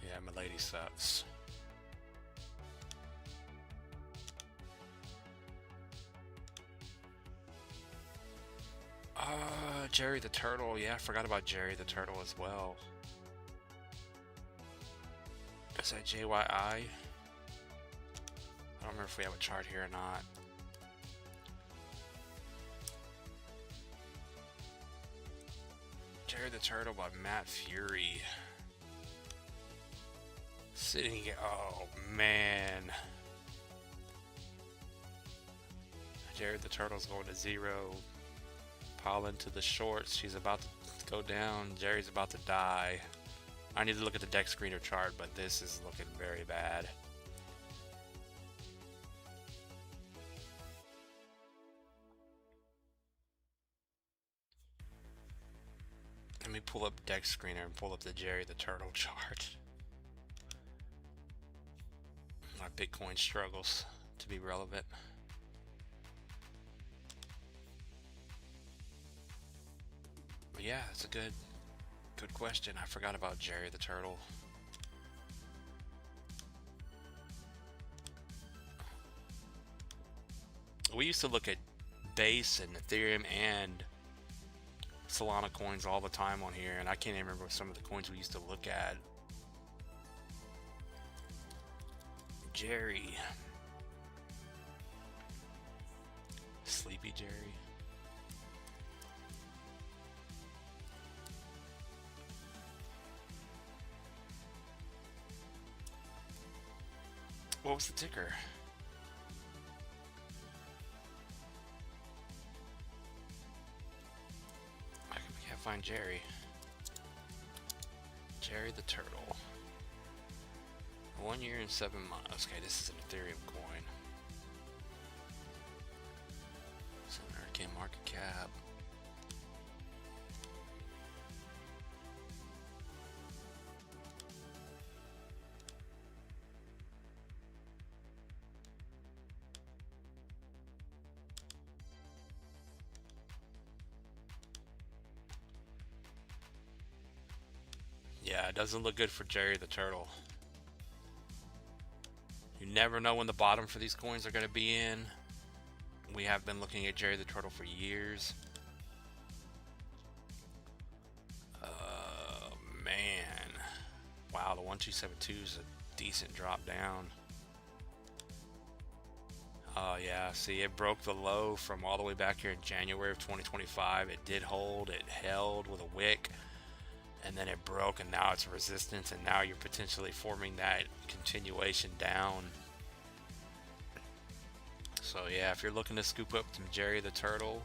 Yeah, Milady sucks. Jerry the Turtle. Yeah, I forgot about Jerry the Turtle as well. Is that JYI? I don't remember if we have a chart here or not. Jerry the Turtle by Matt Fury. Sitting here. Oh man. Jerry the Turtle's going to zero. Pile into the shorts. She's about to go down. Jerry's about to die. I need to look at the deck screener chart, but this is looking very bad. Let me pull up deck screener and pull up the Jerry the Turtle chart. My Bitcoin struggles to be relevant. But yeah, it's a good question. I forgot about Jerry the Turtle. We used to look at Base and Ethereum and Solana coins all the time on here, and I can't even remember some of the coins we used to look at. Jerry. Sleepy Jerry. What was the ticker? I can't find Jerry. Jerry the Turtle. 1 year and 7 months. Okay, this is an Ethereum coin. 700K market cap. Yeah, it doesn't look good for Jerry the Turtle. You never know when the bottom for these coins are going to be in. We have been looking at Jerry the Turtle for years. Man. Wow, the 1272 is a decent drop down. Oh yeah, see, it broke the low from all the way back here in January of 2025. It did hold, it held with a wick. and then it broke, and now it's resistance, and now you're potentially forming that continuation down. So yeah, if you're looking to scoop up some Jerry the Turtle,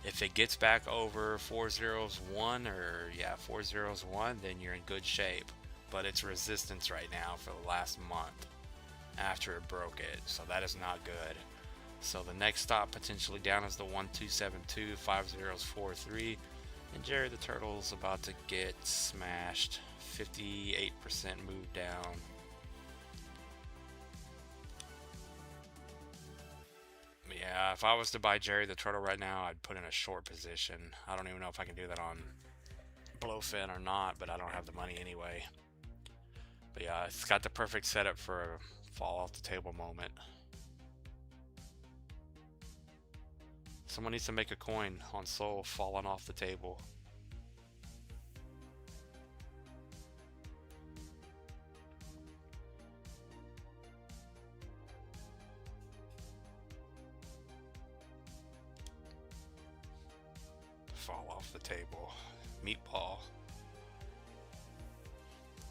if it gets back over 401 or yeah 401, then you're in good shape. But it's resistance right now for the last month after it broke it, so that is not good. So the next stop potentially down is the 1272 5043, and Jerry the Turtle's about to get smashed. 58% move down. Yeah, if I was to buy Jerry the Turtle right now, I'd put in a short position. I don't even know if I can do that on Blowfin or not, but I don't have the money anyway. But yeah, it's got the perfect setup for a fall off the table moment. Someone needs to make a coin on Sol falling off the table. Fall off the table. Meatball.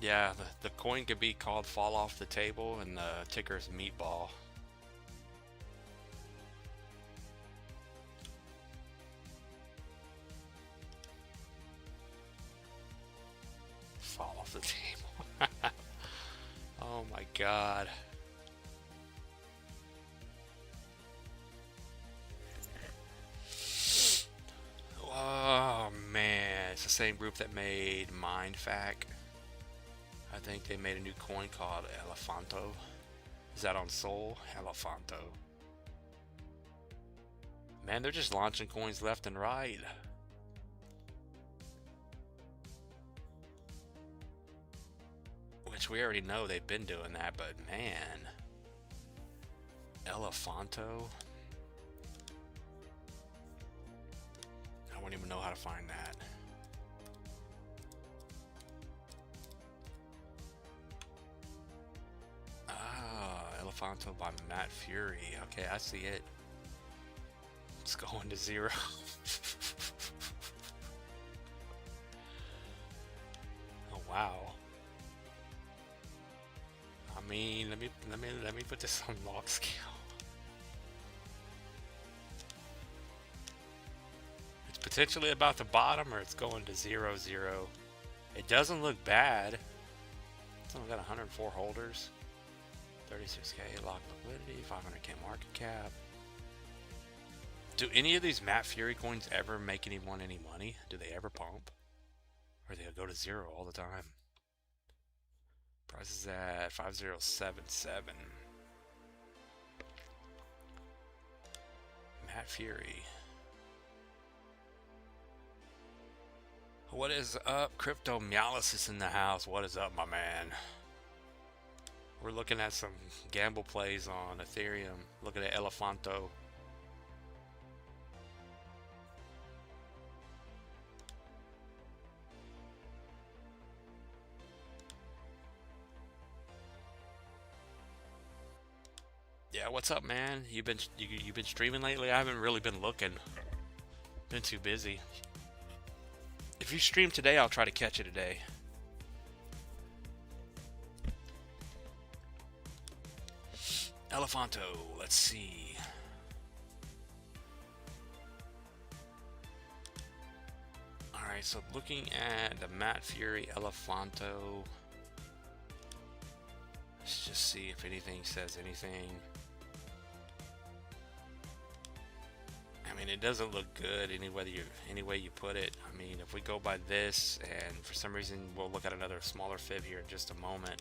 Yeah, the coin could be called fall off the table, and the ticker's meatball. Fall off the table. Oh my god. Oh man, it's the same group that made Mindfac. I think they made a new coin called Elefanto. Is that on Sol? Elefanto. Man, they're just launching coins left and right. Which we already know they've been doing that, but man. Elefanto? I wouldn't even know how to find that. Elefanto by Matt Fury. Okay, I see it. It's going to 0. Oh wow. I mean, let me put this on log scale. It's potentially about the bottom, or it's going to 0, 0. It doesn't look bad. It's only got 104 holders. 36k locked liquidity, 500k market cap. Do any of these Matt Fury coins ever make anyone any money? Do they ever pump? Or they go to 0 all the time? Price is at 5077. Matt Fury. What is up? Crypto Mealysis in the house. What is up, my man? We're looking at some gamble plays on Ethereum. Looking at Elefanto. Yeah, what's up, man? You've been streaming lately? I haven't really been looking. Been too busy. If you stream today, I'll try to catch you today. Elefanto, let's see. Alright, so looking at the Matt Fury Elefanto. Let's just see if anything says anything. I mean, it doesn't look good any way you put it. I mean, if we go by this, and for some reason we'll look at another smaller fib here in just a moment.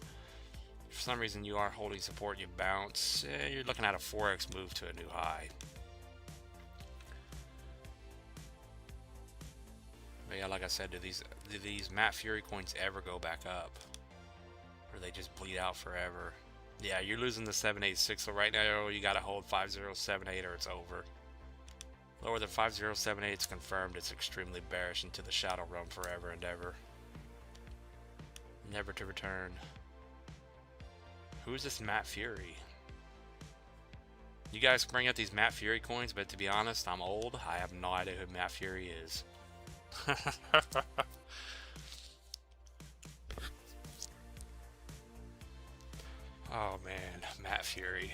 For some reason you are holding support, you bounce, you're looking at a 4x move to a new high. But yeah, like I said, do these Matt Fury coins ever go back up? Or they just bleed out forever? Yeah, you're losing the 786, so right now you gotta hold 5078 or it's over. Lower than 5078, it's confirmed. It's extremely bearish into the shadow realm forever and ever. Never to return. Who's this Matt Fury? You guys bring out these Matt Fury coins, but to be honest, I'm old. I have no idea who Matt Fury is. Oh man, Matt Fury.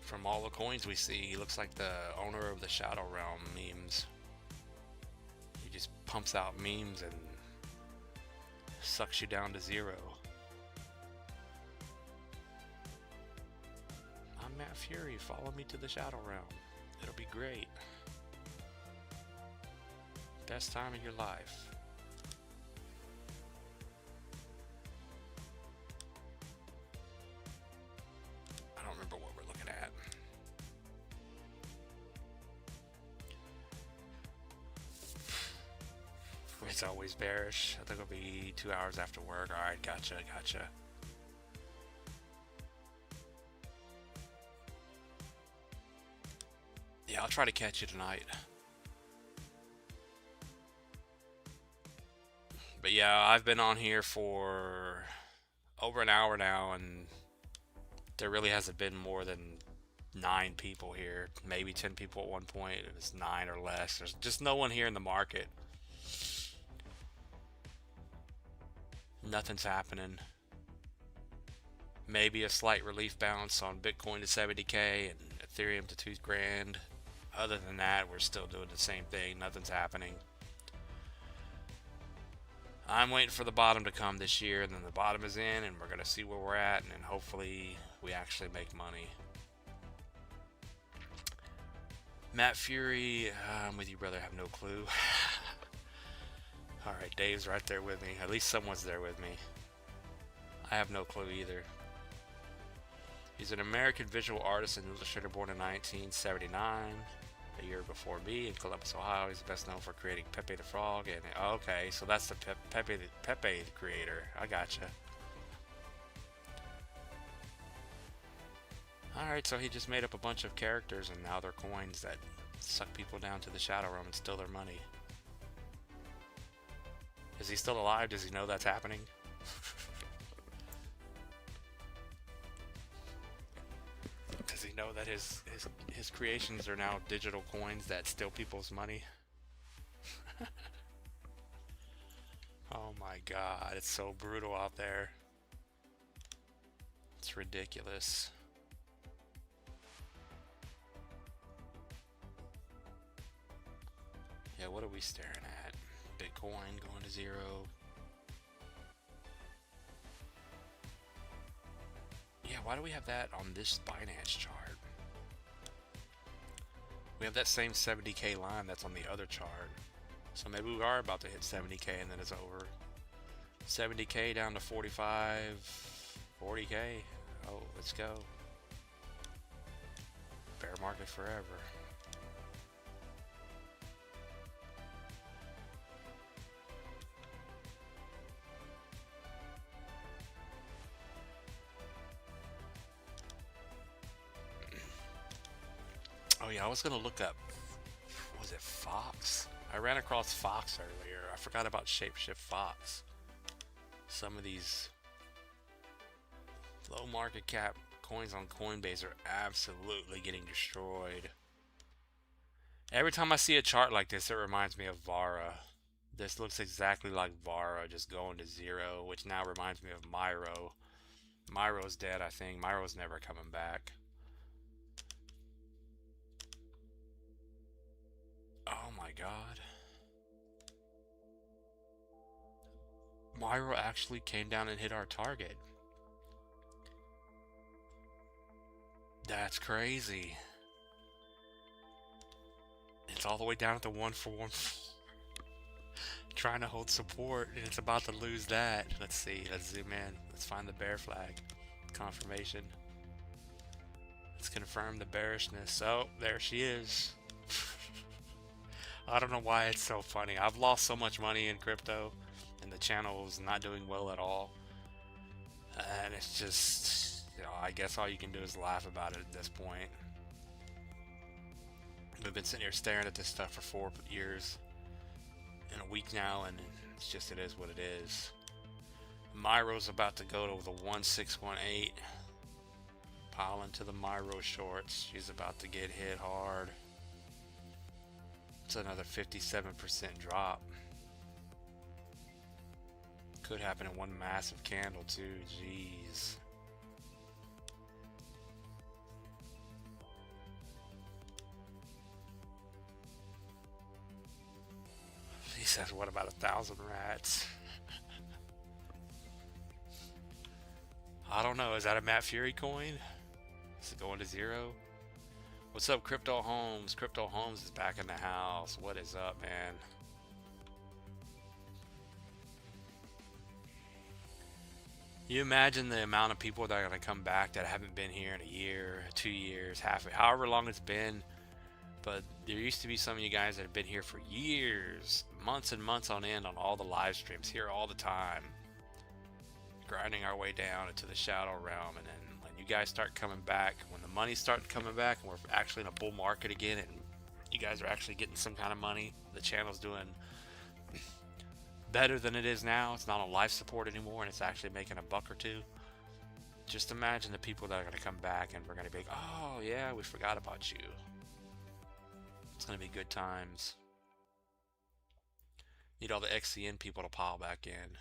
From all the coins we see, he looks like the owner of the Shadow Realm memes. He just pumps out memes and sucks you down to zero. I'm Matt Fury, follow me to the Shadow Realm. It'll be great. Best time of your life. I don't remember what we're looking at. It's always bearish. I think it'll be 2 hours after work. Alright, gotcha. Yeah, I'll try to catch you tonight. But yeah, I've been on here for over an hour now, and there really hasn't been more than 9 people here. Maybe 10 people at one point. It was 9 or less. There's just no one here in the market. Nothing's happening. Maybe a slight relief bounce on Bitcoin to 70K and Ethereum to 2 grand. Other than that, we're still doing the same thing. Nothing's happening. I'm waiting for the bottom to come this year, and then the bottom is in, and we're going to see where we're at, and then hopefully we actually make money. Matt Fury, I'm with you, brother. I have no clue. Alright, Dave's right there with me. At least someone's there with me. I have no clue either. He's an American visual artist and illustrator born in 1979. A year before me in Columbus, Ohio. He's best known for creating Pepe the Frog. And okay, so that's the Pepe the creator. I gotcha. Alright, so he just made up a bunch of characters, and now they're coins that suck people down to the Shadow Realm and steal their money. Is he still alive? Does he know that's happening? Does he know that his creations are now digital coins that steal people's money? Oh my god, it's so brutal out there. It's ridiculous. Yeah, what are we staring at? Bitcoin going to 0. Yeah, why do we have that on this Binance chart? We have that same 70K line that's on the other chart. So maybe we are about to hit 70K and then it's over. 70K down to 45, 40K. Oh, let's go. Bear market forever. Oh yeah, I was gonna look up, was it Fox? I ran across Fox earlier. I forgot about Shapeshift Fox. Some of these low market cap coins on Coinbase are absolutely getting destroyed. Every time I see a chart like this, it reminds me of Vara. This looks exactly like Vara, just going to 0, which now reminds me of Myro. Myro's dead, I think. Myro's never coming back. Oh my god. Myro actually came down and hit our target. That's crazy. It's all the way down at the 141. Trying to hold support, and it's about to lose that. Let's see. Let's zoom in. Let's find the bear flag. Confirmation. Let's confirm the bearishness. Oh, there she is. I don't know why it's so funny. I've lost so much money in crypto, and the channel is not doing well at all. And it's just, you know, I guess all you can do is laugh about it at this point. We've been sitting here staring at this stuff for 4 years in a week now, and it's just, it is what it is. Myro's about to go to the 1618. Pile into the Myro shorts. She's about to get hit hard. It's another 57% drop. Could happen in one massive candle too. Jeez. He says, what about 1,000 rats? I don't know. Is that a Matt Fury coin? Is it going to zero? What's up, Crypto Holmes? Crypto Holmes is back in the house. What is up, man? You imagine the amount of people that are going to come back that haven't been here in a year, 2 years, however long it's been. But there used to be some of you guys that have been here for years, months and months on end on all the live streams, here all the time, grinding our way down into the shadow realm. And then when you guys start coming back, when the money starts coming back and we're actually in a bull market again and you guys are actually getting some kind of money, the channel's doing better than it is now. It's not on life support anymore and it's actually making a buck or two. Just imagine the people that are going to come back and we're going to be like, oh yeah, we forgot about you. It's going to be good times. Need all the XCN people to pile back in.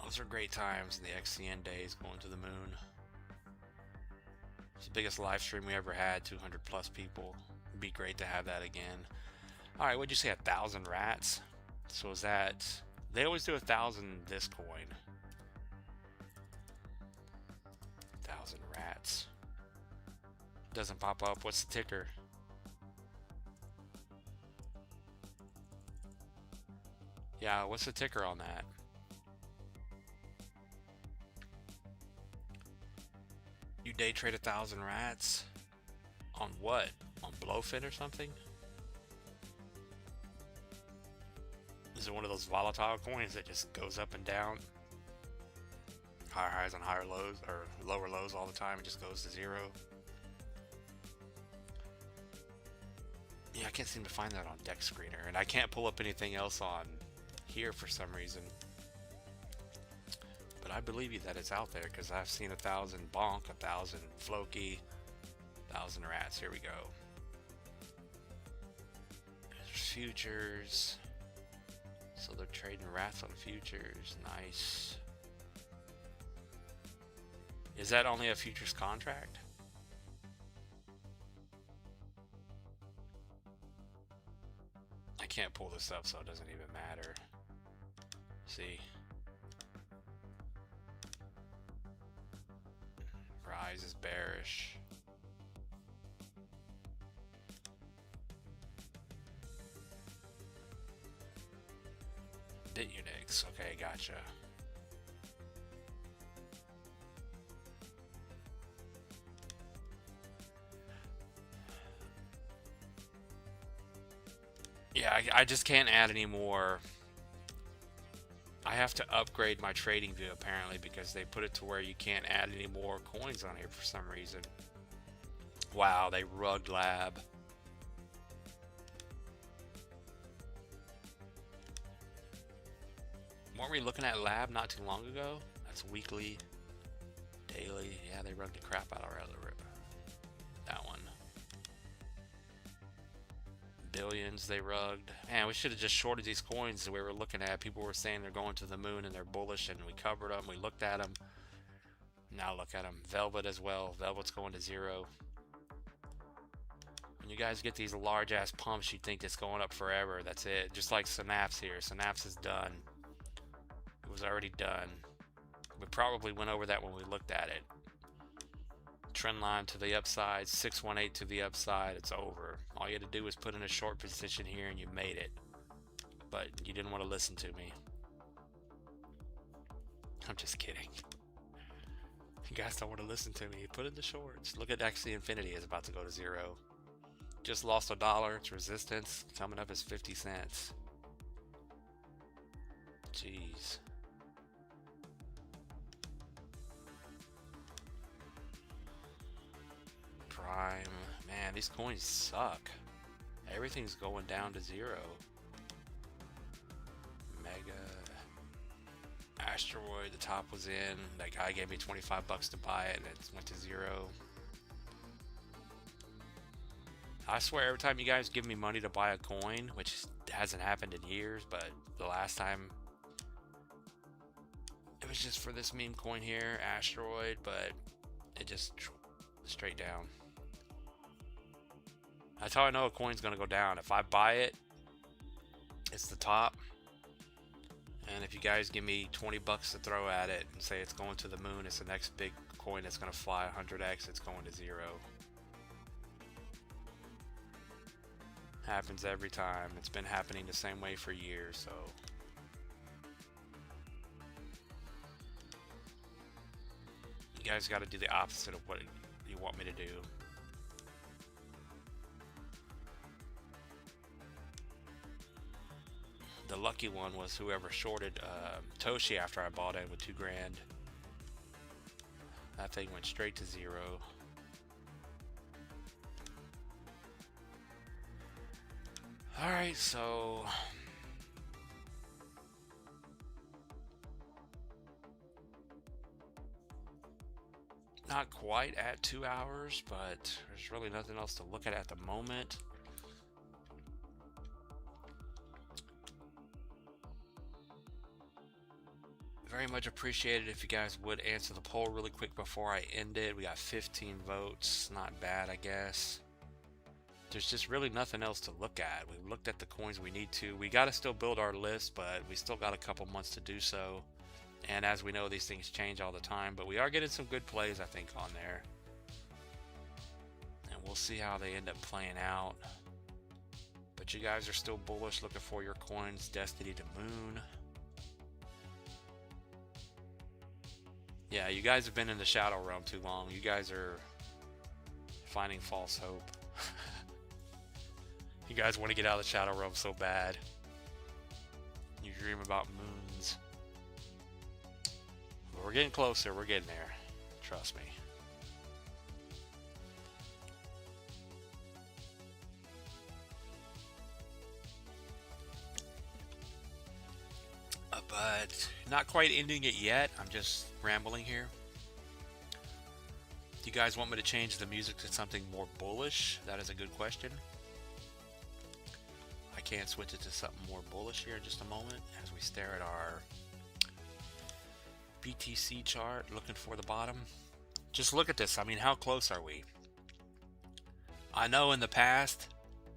Those are great times in the XCN days, going to the moon. It's the biggest live stream we ever had, 200 plus people. It'd be great to have that again. Alright, what'd you say, 1,000 rats? So is that... They always do 1,000 this coin. 1,000 rats. Doesn't pop up. What's the ticker? Yeah, what's the ticker on that? You day trade 1,000 rats? On what? On Blowfin or something? Is it one of those volatile coins that just goes up and down? Higher highs and higher lows, or lower lows all the time, it just goes to zero? Yeah, I can't seem to find that on Deck Screener, and I can't pull up anything else on here for some reason. But I believe you that it's out there, because I've seen 1,000 BONK, 1,000 Floki, 1,000 rats. Here we go. There's futures. So they're trading rats on futures. Nice. Is that only a futures contract? I can't pull this up, so it doesn't even matter. See? Rise is bearish. Bit Unix. Okay, gotcha. Yeah, I just can't add any more. I have to upgrade my trading view apparently because they put it to where you can't add any more coins on here for some reason. Wow, they rugged Lab. Weren't we looking at Lab not too long ago? That's weekly, daily. Yeah, they rugged the crap out of that one. Billions they rugged. Man, we should have just shorted these coins that we were looking at. People were saying they're going to the moon and they're bullish, and we covered them. We looked at them. Now look at them. Velvet as well. Velvet's going to zero. When you guys get these large ass pumps, you think it's going up forever. That's it. Just like Synapse here. Synapse is done. It was already done. We probably went over that when we looked at it. Trend line to the upside, 618 to the upside, it's over. All you had to do was put in a short position here and you made it. But you didn't want to listen to me. I'm just kidding. You guys don't want to listen to me. Put in the shorts. Look at Axie Infinity is about to go to zero. Just lost $1. Its resistance coming up is 50 cents. Jeez. Prime. Man, these coins suck. Everything's going down to zero. Mega. Asteroid, the top was in. That guy gave me 25 bucks to buy it and it went to zero. I swear every time you guys give me money to buy a coin, which hasn't happened in years, but the last time it was just for this meme coin here, Asteroid, but it just straight down. That's how I know a coin's gonna go down. If I buy it, it's the top. And if you guys give me 20 bucks to throw at it and say it's going to the moon, it's the next big coin that's gonna fly 100x, it's going to zero. Happens every time. It's been happening the same way for years, so. You guys gotta do the opposite of what you want me to do. The lucky one was whoever shorted Toshi after I bought in with 2 grand. That thing went straight to zero. Alright, so not quite at 2 hours, but there's really nothing else to look at the moment. Very much appreciated if you guys would answer the poll really quick before I end it. We got 15 votes. Not bad, I guess. There's just really nothing else to look at. We've looked at the coins we need to. We got to still build our list, but we still got a couple months to do so. And as we know, these things change all the time, but we are getting some good plays, I think, on there. And we'll see how they end up playing out. But you guys are still bullish, looking for your coins, Destiny to Moon. Yeah, you guys have been in the shadow realm too long. You guys are finding false hope. You guys want to get out of the shadow realm so bad. You dream about moons. But we're getting closer. We're getting there. Trust me. But not quite ending it yet. I'm just rambling here. Do you guys want me to change the music to something more bullish? That is a good question. I can switch it to something more bullish here in just a moment as we stare at our BTC chart, looking for the bottom. Just look at this. I mean, how close are we? I know in the past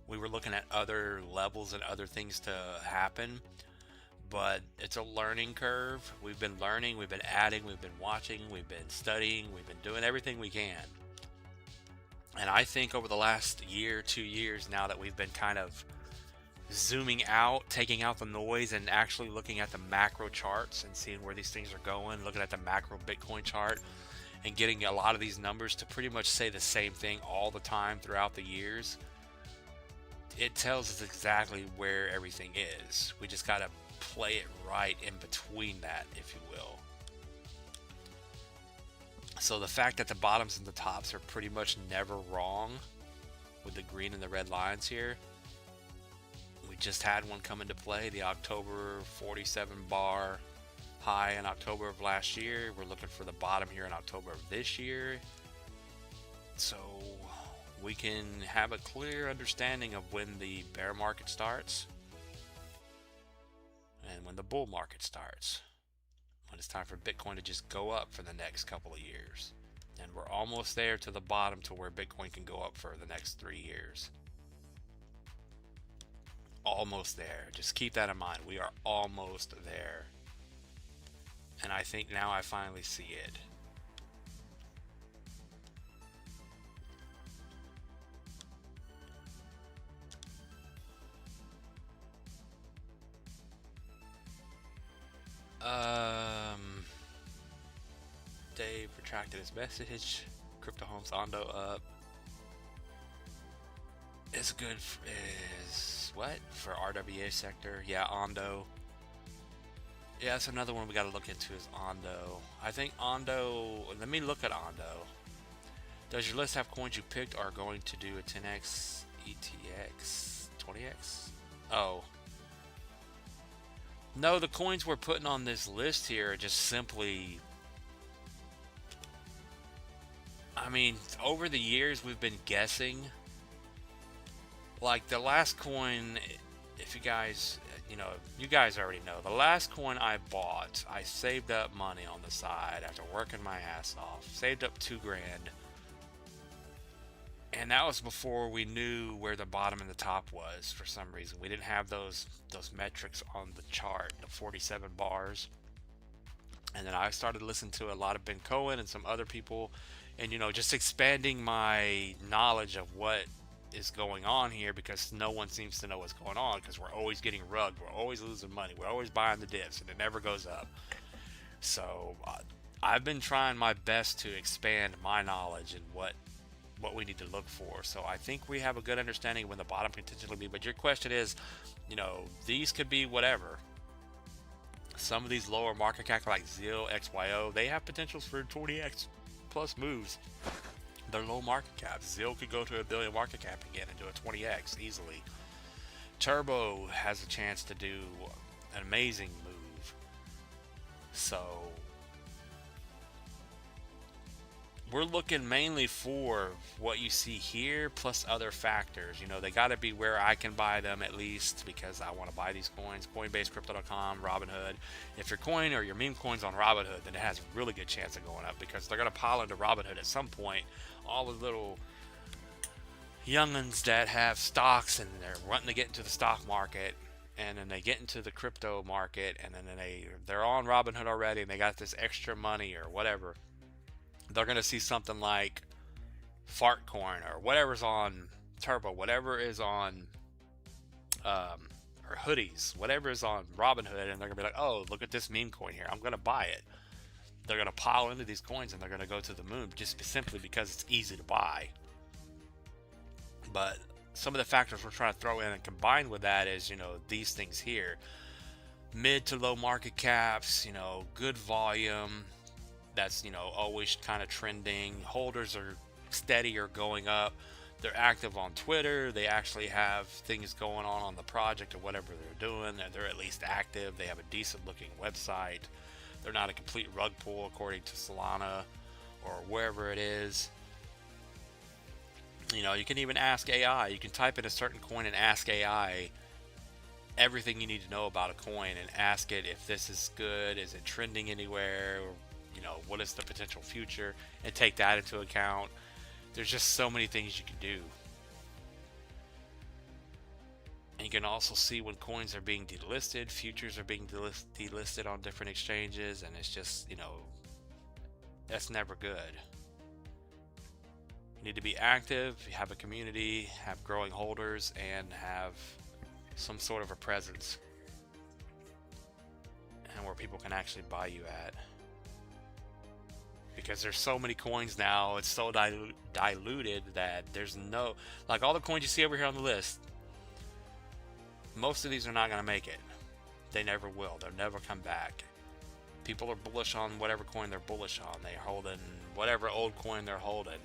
we were looking at other levels and other things to happen, but it's a learning curve. We've been learning, we've been adding, we've been watching, we've been studying, we've been doing everything we can. And I think over the last year, 2 years now that we've been kind of zooming out, taking out the noise and actually looking at the macro charts and seeing where these things are going, looking at the macro Bitcoin chart and getting a lot of these numbers to pretty much say the same thing all the time throughout the years. It tells us exactly where everything is. We just got to play it right in between that, if you will. So the fact that the bottoms and the tops are pretty much never wrong with the green and the red lines here. We just had one come into play, the October 47 bar high in October of last year. We're looking for the bottom here in October of this year. So we can have a clear understanding of when the bear market starts and when the bull market starts, when it's time for Bitcoin to just go up for the next couple of years. And we're almost there to the bottom to where Bitcoin can go up for the next 3 years. Almost there. Just keep that in mind. We are almost there. And I think now I finally see it. Dave retracted his message. Crypto Homes Ondo up. Is good for, is what for RWA sector? Yeah, Ondo. Yeah, that's another one we got to look into is Ondo. I think Ondo. Let me look at Ondo. Does your list have coins you picked are going to do a 10x, ETX, 20x? Oh. No, the coins we're putting on this list here are just simply. I mean, over the years we've been guessing Like the last coin, if you guys, you guys already know, the last coin I bought, I saved up money on the side after working my ass off, saved up 2 grand, and that was before we knew where the bottom and the top was. For some reason, we didn't have those metrics on the chart, the 47 bars. And then I started listening to a lot of Ben Cohen and some other people, and just expanding my knowledge of what is going on here, because no one seems to know what's going on, because we're always getting rugged, we're always losing money, we're always buying the dips, and it never goes up. So I've been trying my best to expand my knowledge and what we need to look for. So I think we have a good understanding of when the bottom can potentially be. But your question is, these could be whatever. Some of these lower market cap like ZIL, XYO, they have potentials for 20x plus moves. They're low market cap. ZIL could go to $1 billion market cap again and do a 20x easily. Turbo has a chance to do an amazing move. So we're looking mainly for what you see here plus other factors. They got to be where I can buy them, at least, because I want to buy these coins. Coinbase, Crypto.com, Robinhood. If your coin or your meme coin's on Robinhood, then it has a really good chance of going up, because they're going to pile into Robinhood at some point. All the little young'uns that have stocks and they're wanting to get into the stock market, and then they get into the crypto market, and then they're on Robinhood already, and they got this extra money or whatever. They're going to see something like Fartcoin or whatever's on Turbo, whatever is on or hoodies, whatever is on Robinhood, and they're going to be like, oh, look at this meme coin here, I'm going to buy it. They're going to pile into these coins and they're going to go to the moon, just simply because it's easy to buy. But some of the factors we're trying to throw in and combine with that is, these things here. Mid to low market caps, good volume. That's, always kind of trending. Holders are steady or going up. They're active on Twitter. They actually have things going on the project or whatever they're doing. They're at least active. They have a decent looking website. They're not a complete rug pull according to Solana or wherever it is. You can even ask AI. You can type in a certain coin and ask AI everything you need to know about a coin, and ask it if this is good, is it trending anywhere, or, what is the potential future, and take that into account. There's just so many things you can do. And you can also see when coins are being delisted, futures are being delisted on different exchanges, and it's just, that's never good. You need to be active, have a community, have growing holders, and have some sort of a presence, and where people can actually buy you at. Because there's so many coins now, it's so diluted that there's no, like all the coins you see over here on the list, most of these are not going to make it. They never will. They'll never come back. People are bullish on whatever coin they're bullish on. They're holding whatever old coin they're holding.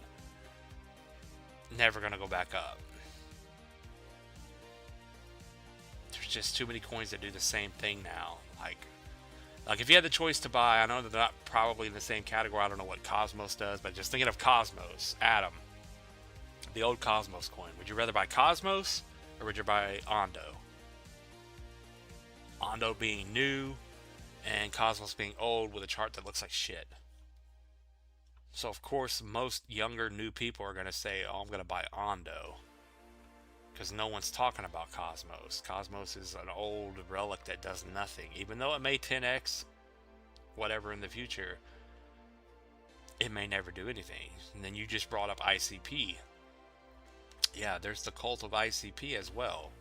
Never going to go back up. There's just too many coins that do the same thing now. Like if you had the choice to buy, I know that they're not probably in the same category. I don't know what Cosmos does, but just thinking of Cosmos, Adam, the old Cosmos coin. Would you rather buy Cosmos or would you buy Ondo? Ondo being new and Cosmos being old with a chart that looks like shit. So of course, most younger new people are going to say, oh, I'm going to buy Ondo. Because no one's talking about Cosmos. Cosmos is an old relic that does nothing. Even though it may 10x whatever in the future, it may never do anything. And then you just brought up ICP. Yeah, there's the cult of ICP as well.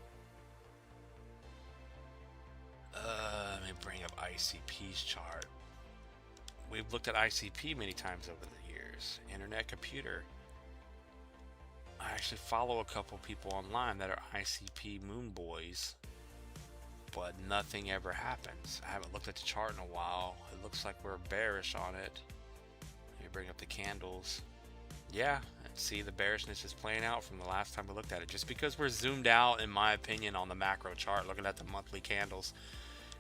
Let me bring up ICP's chart. We've looked at ICP many times over the years. Internet Computer. I actually follow a couple people online that are ICP moon boys, but nothing ever happens. I haven't looked at the chart in a while. It looks like we're bearish on it. Let me bring up the candles. Yeah, see, the bearishness is playing out from the last time we looked at it. Just because we're zoomed out, in my opinion, on the macro chart, looking at the monthly candles,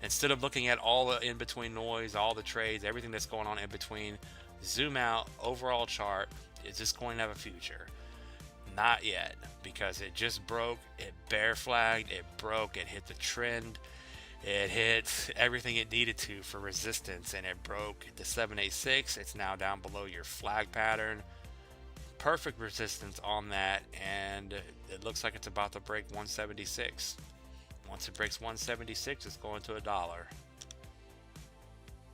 instead of looking at all the in-between noise, all the trades, everything that's going on in between, zoom out, overall chart, is this coin have a future? Not yet, because it just broke, it bear flagged, it broke, it hit the trend, it hit everything it needed to for resistance, and it broke the 786. It's now down below your flag pattern. Perfect resistance on that, and it looks like it's about to break 176. Once it breaks 176, it's going to $1.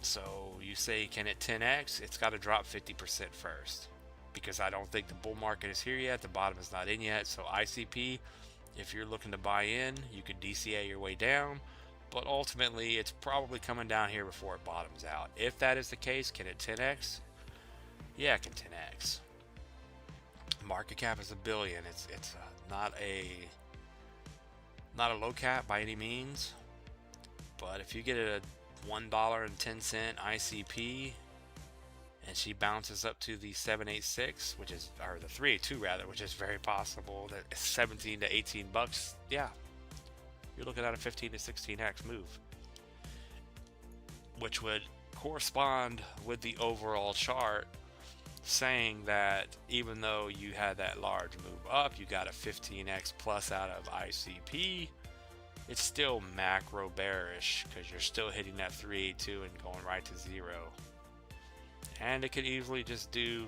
So you say, can it 10x? It's got to drop 50% first, because I don't think the bull market is here yet. The bottom is not in yet. So ICP, if you're looking to buy in, you could DCA your way down, but ultimately it's probably coming down here before it bottoms out. If that is the case, can it 10x? Yeah, it can 10x. Market cap is $1 billion. It's not a low cap by any means, but if you get a $1.10 ICP and she bounces up to the 786, which is, or the 382 rather, which is very possible, that 17 to 18 bucks, yeah, you're looking at a 15 to 16x move, which would correspond with the overall chart, saying that even though you had that large move up, you got a 15x plus out of ICP, it's still macro bearish, because you're still hitting that 382 and going right to zero. And it could easily just do,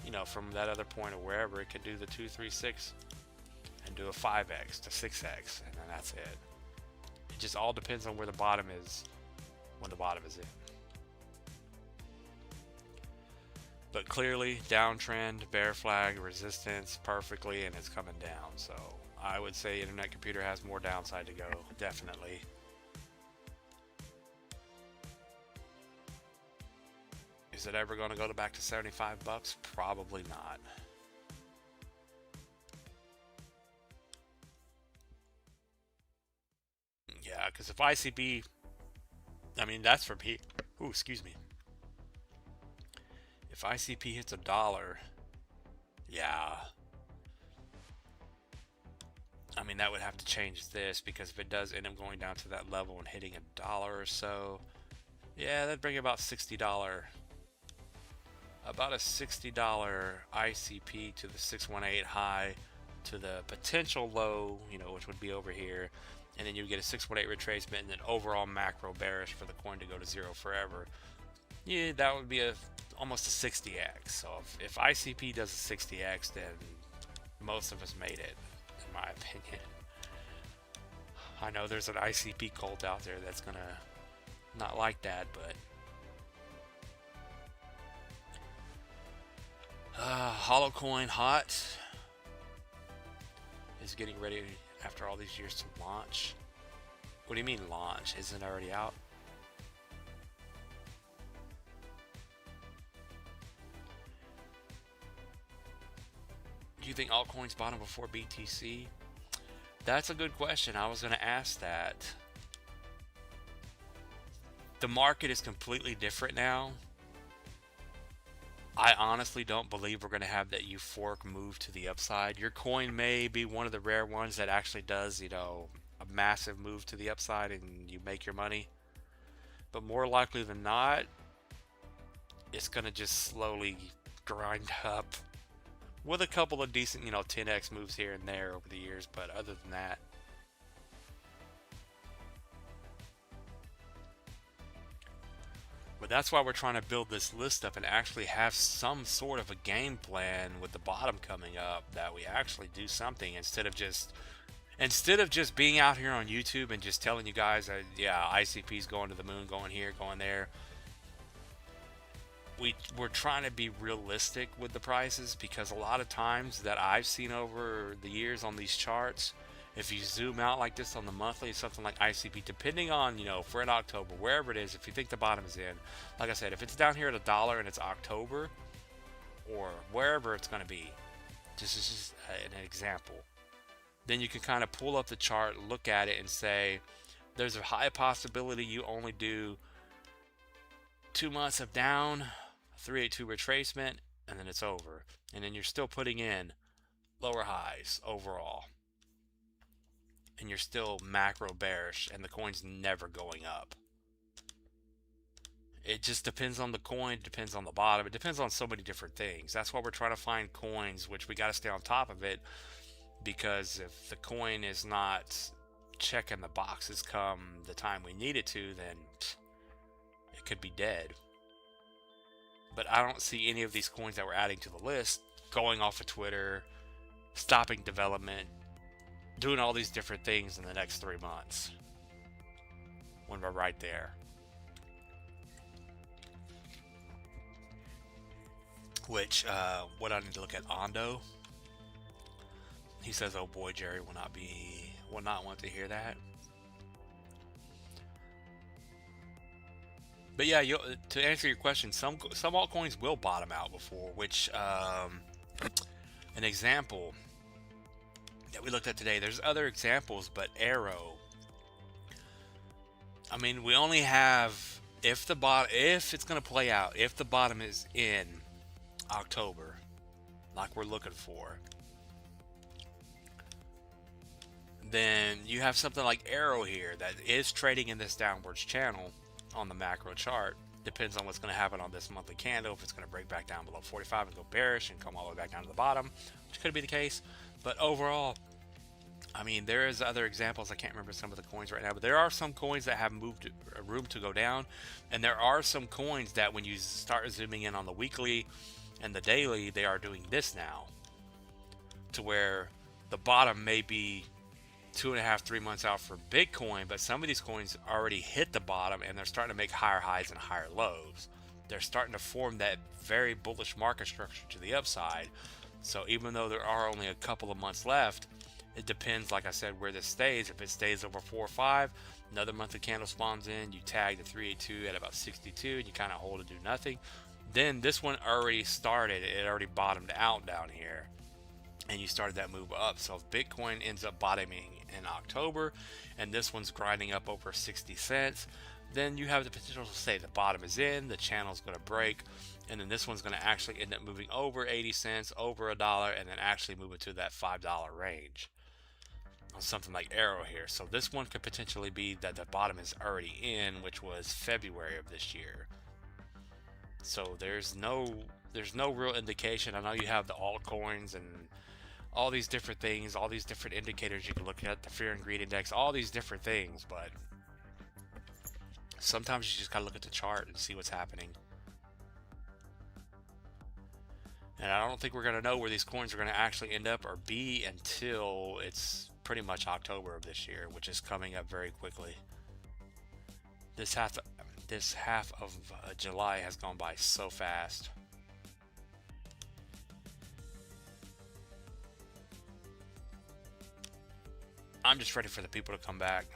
you know, from that other point or wherever, it could do the 236 and do a 5x to 6x, and then that's it. It just all depends on where the bottom is when the bottom is in. But clearly, downtrend, bear flag, resistance perfectly, and it's coming down. So I would say Internet Computer has more downside to go, definitely. Is it ever going to go back to 75 bucks? Probably not. Yeah, because if ICP, I mean, that's for me. Ooh, excuse me. If ICP hits $1, yeah. I mean, that would have to change this, because if it does end up going down to that level and hitting $1 or so, yeah, that'd bring about $60. About a $60 ICP to the 618 high, to the potential low, you know, which would be over here, and then you get a 618 retracement, and then overall macro bearish for the coin to go to zero forever. Yeah, that would be almost a 60x. So if ICP does a 60x, then most of us made it, in my opinion. I know there's an ICP cult out there that's gonna not like that, but Altcoin Hunt is getting ready after all these years to launch. What do you mean launch? Isn't it already out? Do you think altcoins bottom before BTC? That's a good question. I was going to ask that. The market is completely different now. I honestly don't believe we're going to have that euphoric move to the upside. Your coin may be one of the rare ones that actually does, you know, a massive move to the upside and you make your money. But more likely than not, it's going to just slowly grind up with a couple of decent, you know, 10x moves here and there over the years. But other than that, but that's why we're trying to build this list up and actually have some sort of a game plan with the bottom coming up, that we actually do something instead of just being out here on YouTube and just telling you guys that, yeah, ICP's going to the moon, going here, going there. We're trying to be realistic with the prices, because a lot of times that I've seen over the years on these charts, if you zoom out like this on the monthly, something like ICP, depending on, you know, if we're in October, wherever it is, if you think the bottom is in, like I said, if it's down here at $1 and it's October, or wherever it's going to be, this is just an example, then you can kind of pull up the chart, look at it, and say, there's a high possibility you only do 2 months of down, 382 retracement, and then it's over. And then you're still putting in lower highs overall. And you're still macro bearish, and the coin's never going up. It just depends on the coin, depends on the bottom, it depends on so many different things. That's why we're trying to find coins, which we got to stay on top of it, because if the coin is not checking the boxes come the time we need it to, then it could be dead. But I don't see any of these coins that we're adding to the list going off of Twitter, stopping development, doing all these different things in the next 3 months when we're right there. Which, what I need to look at, Ondo. He says, "Oh boy, Jerry will not want to hear that." But yeah, to answer your question, some altcoins will bottom out before. Which, an example that we looked at today. There's other examples, but Arrow. I mean, we only have if it's going to play out, if the bottom is in October, like we're looking for, then you have something like Arrow here that is trading in this downwards channel on the macro chart. Depends on what's going to happen on this monthly candle, if it's going to break back down below 45 and go bearish and come all the way back down to the bottom, which could be the case. But overall, I mean, there is other examples. I can't remember some of the coins right now, but there are some coins that have moved room to go down, and there are some coins that when you start zooming in on the weekly and the daily, they are doing this now, to where the bottom may be 2.5, 3 months out for Bitcoin, but some of these coins already hit the bottom and they're starting to make higher highs and higher lows. They're starting to form that very bullish market structure to the upside. So even though there are only a couple of months left, it depends, like I said, where this stays. If it stays over 4 or 5, another monthly candle spawns in, you tag the 382 at about 62 and you kind of hold and do nothing. Then this one already started, it already bottomed out down here, and you started that move up. So if Bitcoin ends up bottoming in October and this one's grinding up over 60 cents, then you have the potential to say the bottom is in, the channel's going to break, and then this one's going to actually end up moving over 80 cents, over $1, and then actually move it to that $5 range on something like Arrow here. So this one could potentially be that the bottom is already in, which was February of this year. So there's no real indication. I know you have the altcoins and all these different things, all these different indicators you can look at, the fear and greed index, all these different things, but sometimes you just gotta look at the chart and see what's happening. And I don't think we're gonna know where these coins are gonna actually end up or be until it's pretty much October of this year, which is coming up very quickly. This half of July has gone by so fast. I'm just ready for the people to come back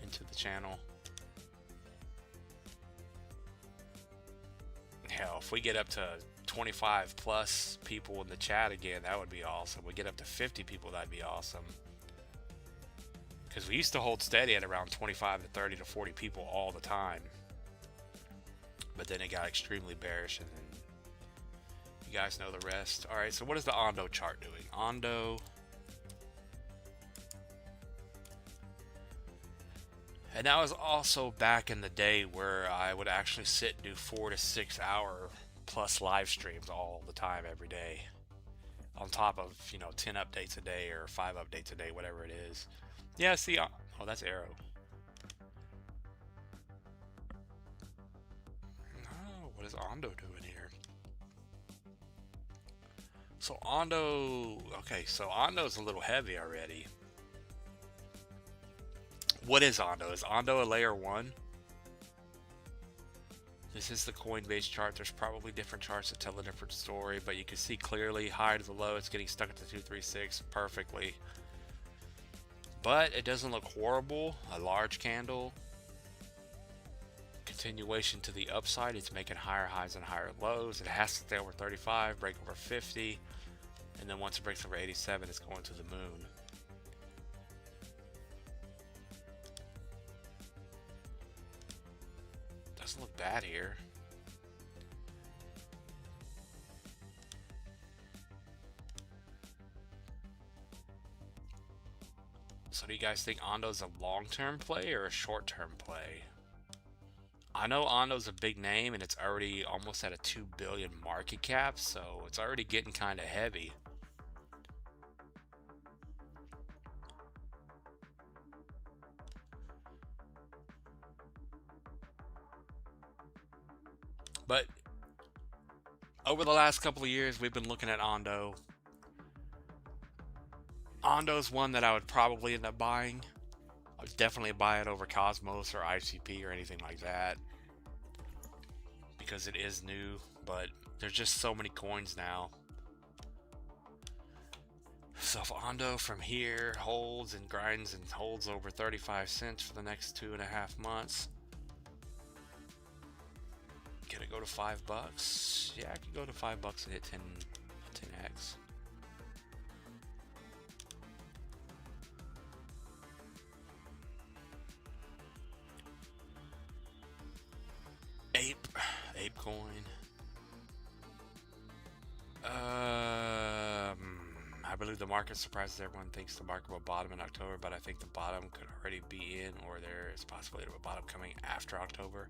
into the channel. Hell, if we get up to 25 plus people in the chat again, that would be awesome. We get up to 50 people, that'd be awesome. Because we used to hold steady at around 25 to 30 to 40 people all the time. But then it got extremely bearish, and then you guys know the rest. Alright, so what is the Ondo chart doing? Ondo. And that was also back in the day where I would actually sit and do 4 to 6 hour plus live streams all the time, every day. On top of, 10 updates a day or 5 updates a day, whatever it is. Yeah, see, oh, that's Arrow. Oh, what is Ondo doing here? So Ondo, okay, so Ondo's a little heavy already. What is Ondo? Is Ondo a layer 1? This is the Coinbase chart. There's probably different charts that tell a different story, but you can see clearly high to the low, it's getting stuck at the 236 perfectly. But it doesn't look horrible. A large candle. Continuation to the upside. It's making higher highs and higher lows. It has to stay over 35, break over 50, and then once it breaks over 87, it's going to the moon. Doesn't look bad here. So do you guys think Ondo's a long-term play or a short-term play? I know Ondo's a big name and it's already almost at a 2 billion market cap, so it's already getting kind of heavy. But over the last couple of years, we've been looking at Ondo. Ondo's one that I would probably end up buying. I would definitely buy it over Cosmos or ICP or anything like that, because it is new, but there's just so many coins now. So if Ondo from here holds and grinds and holds over 35 cents for the next 2.5 months, can it go to $5? Yeah, I could go to $5 and hit 10x. Ape coin. I believe the market surprises everyone, thinks the market will bottom in October, but I think the bottom could already be in, or there is possibility of a bottom coming after October.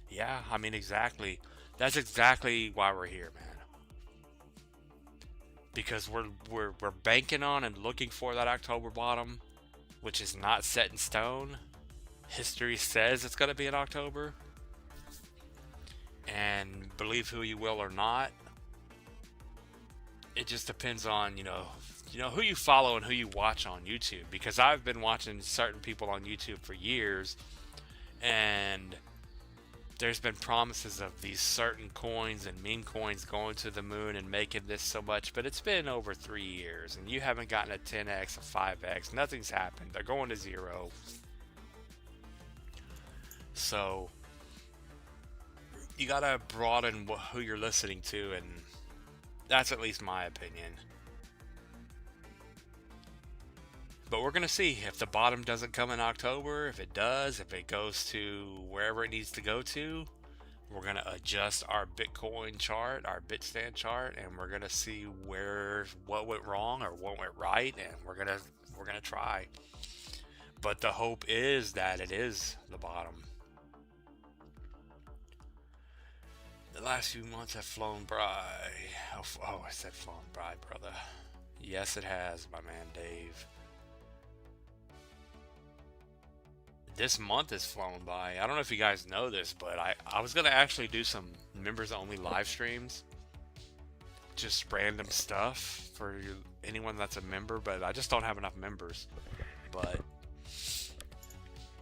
Yeah, I mean, exactly. That's exactly why we're here, man. Because we're banking on and looking for that October bottom, which is not set in stone. History says it's going to be in October. And believe who you will or not, it just depends on, you know, who you follow and who you watch on YouTube. Because I've been watching certain people on YouTube for years, and there's been promises of these certain coins and meme coins going to the moon and making this so much, but it's been over 3 years and you haven't gotten a 10x, a 5x. Nothing's happened. They're going to zero. So you gotta broaden who you're listening to, and that's at least my opinion. But we're gonna see if the bottom doesn't come in October. If it does, if it goes to wherever it needs to go to, we're gonna adjust our Bitcoin chart, our Bitstand chart, and we're gonna see what went wrong or what went right, and we're gonna try. But the hope is that it is the bottom. The last few months have flown by. Oh, I said flown by, brother. Yes, it has, my man Dave. This month has flown by. I don't know if you guys know this, but I was going to actually do some members-only live streams. Just random stuff for anyone that's a member, but I just don't have enough members. But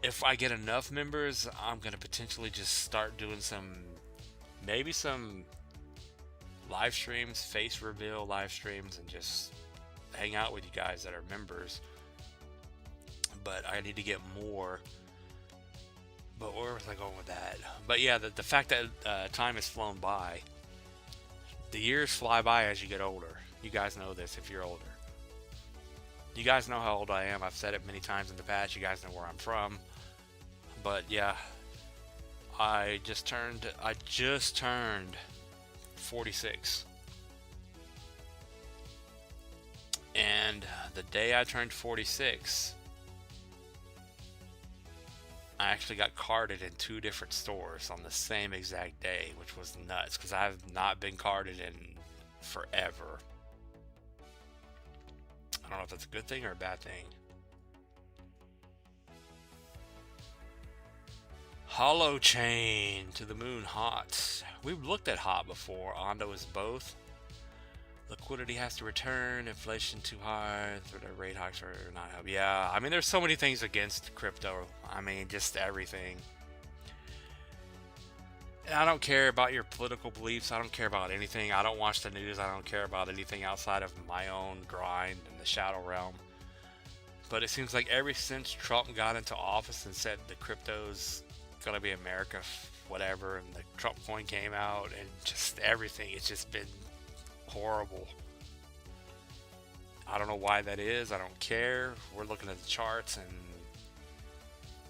if I get enough members, I'm going to potentially just start doing maybe some live streams, face reveal live streams, and just hang out with you guys that are members. But I need to get more. But where was I going with that? But yeah, the fact that time has flown by. The years fly by as you get older. You guys know this if you're older. You guys know how old I am. I've said it many times in the past. You guys know where I'm from. But yeah, I just turned 46. And the day I turned 46, I actually got carded in 2 different stores on the same exact day, which was nuts because I've not been carded in forever. I don't know if that's a good thing or a bad thing. Hollow chain to the moon, hot. We've looked at hot before. Ondo is both. Liquidity has to return. Inflation too high. The rate hikes are not help. Yeah, I mean, there's so many things against crypto. I mean, just everything. And I don't care about your political beliefs. I don't care about anything. I don't watch the news. I don't care about anything outside of my own grind in the shadow realm. But it seems like ever since Trump got into office and said the crypto's gonna be America, whatever, and the Trump coin came out, and just everything, it's just been horrible. I don't know why that is. I don't care. We're looking at the charts and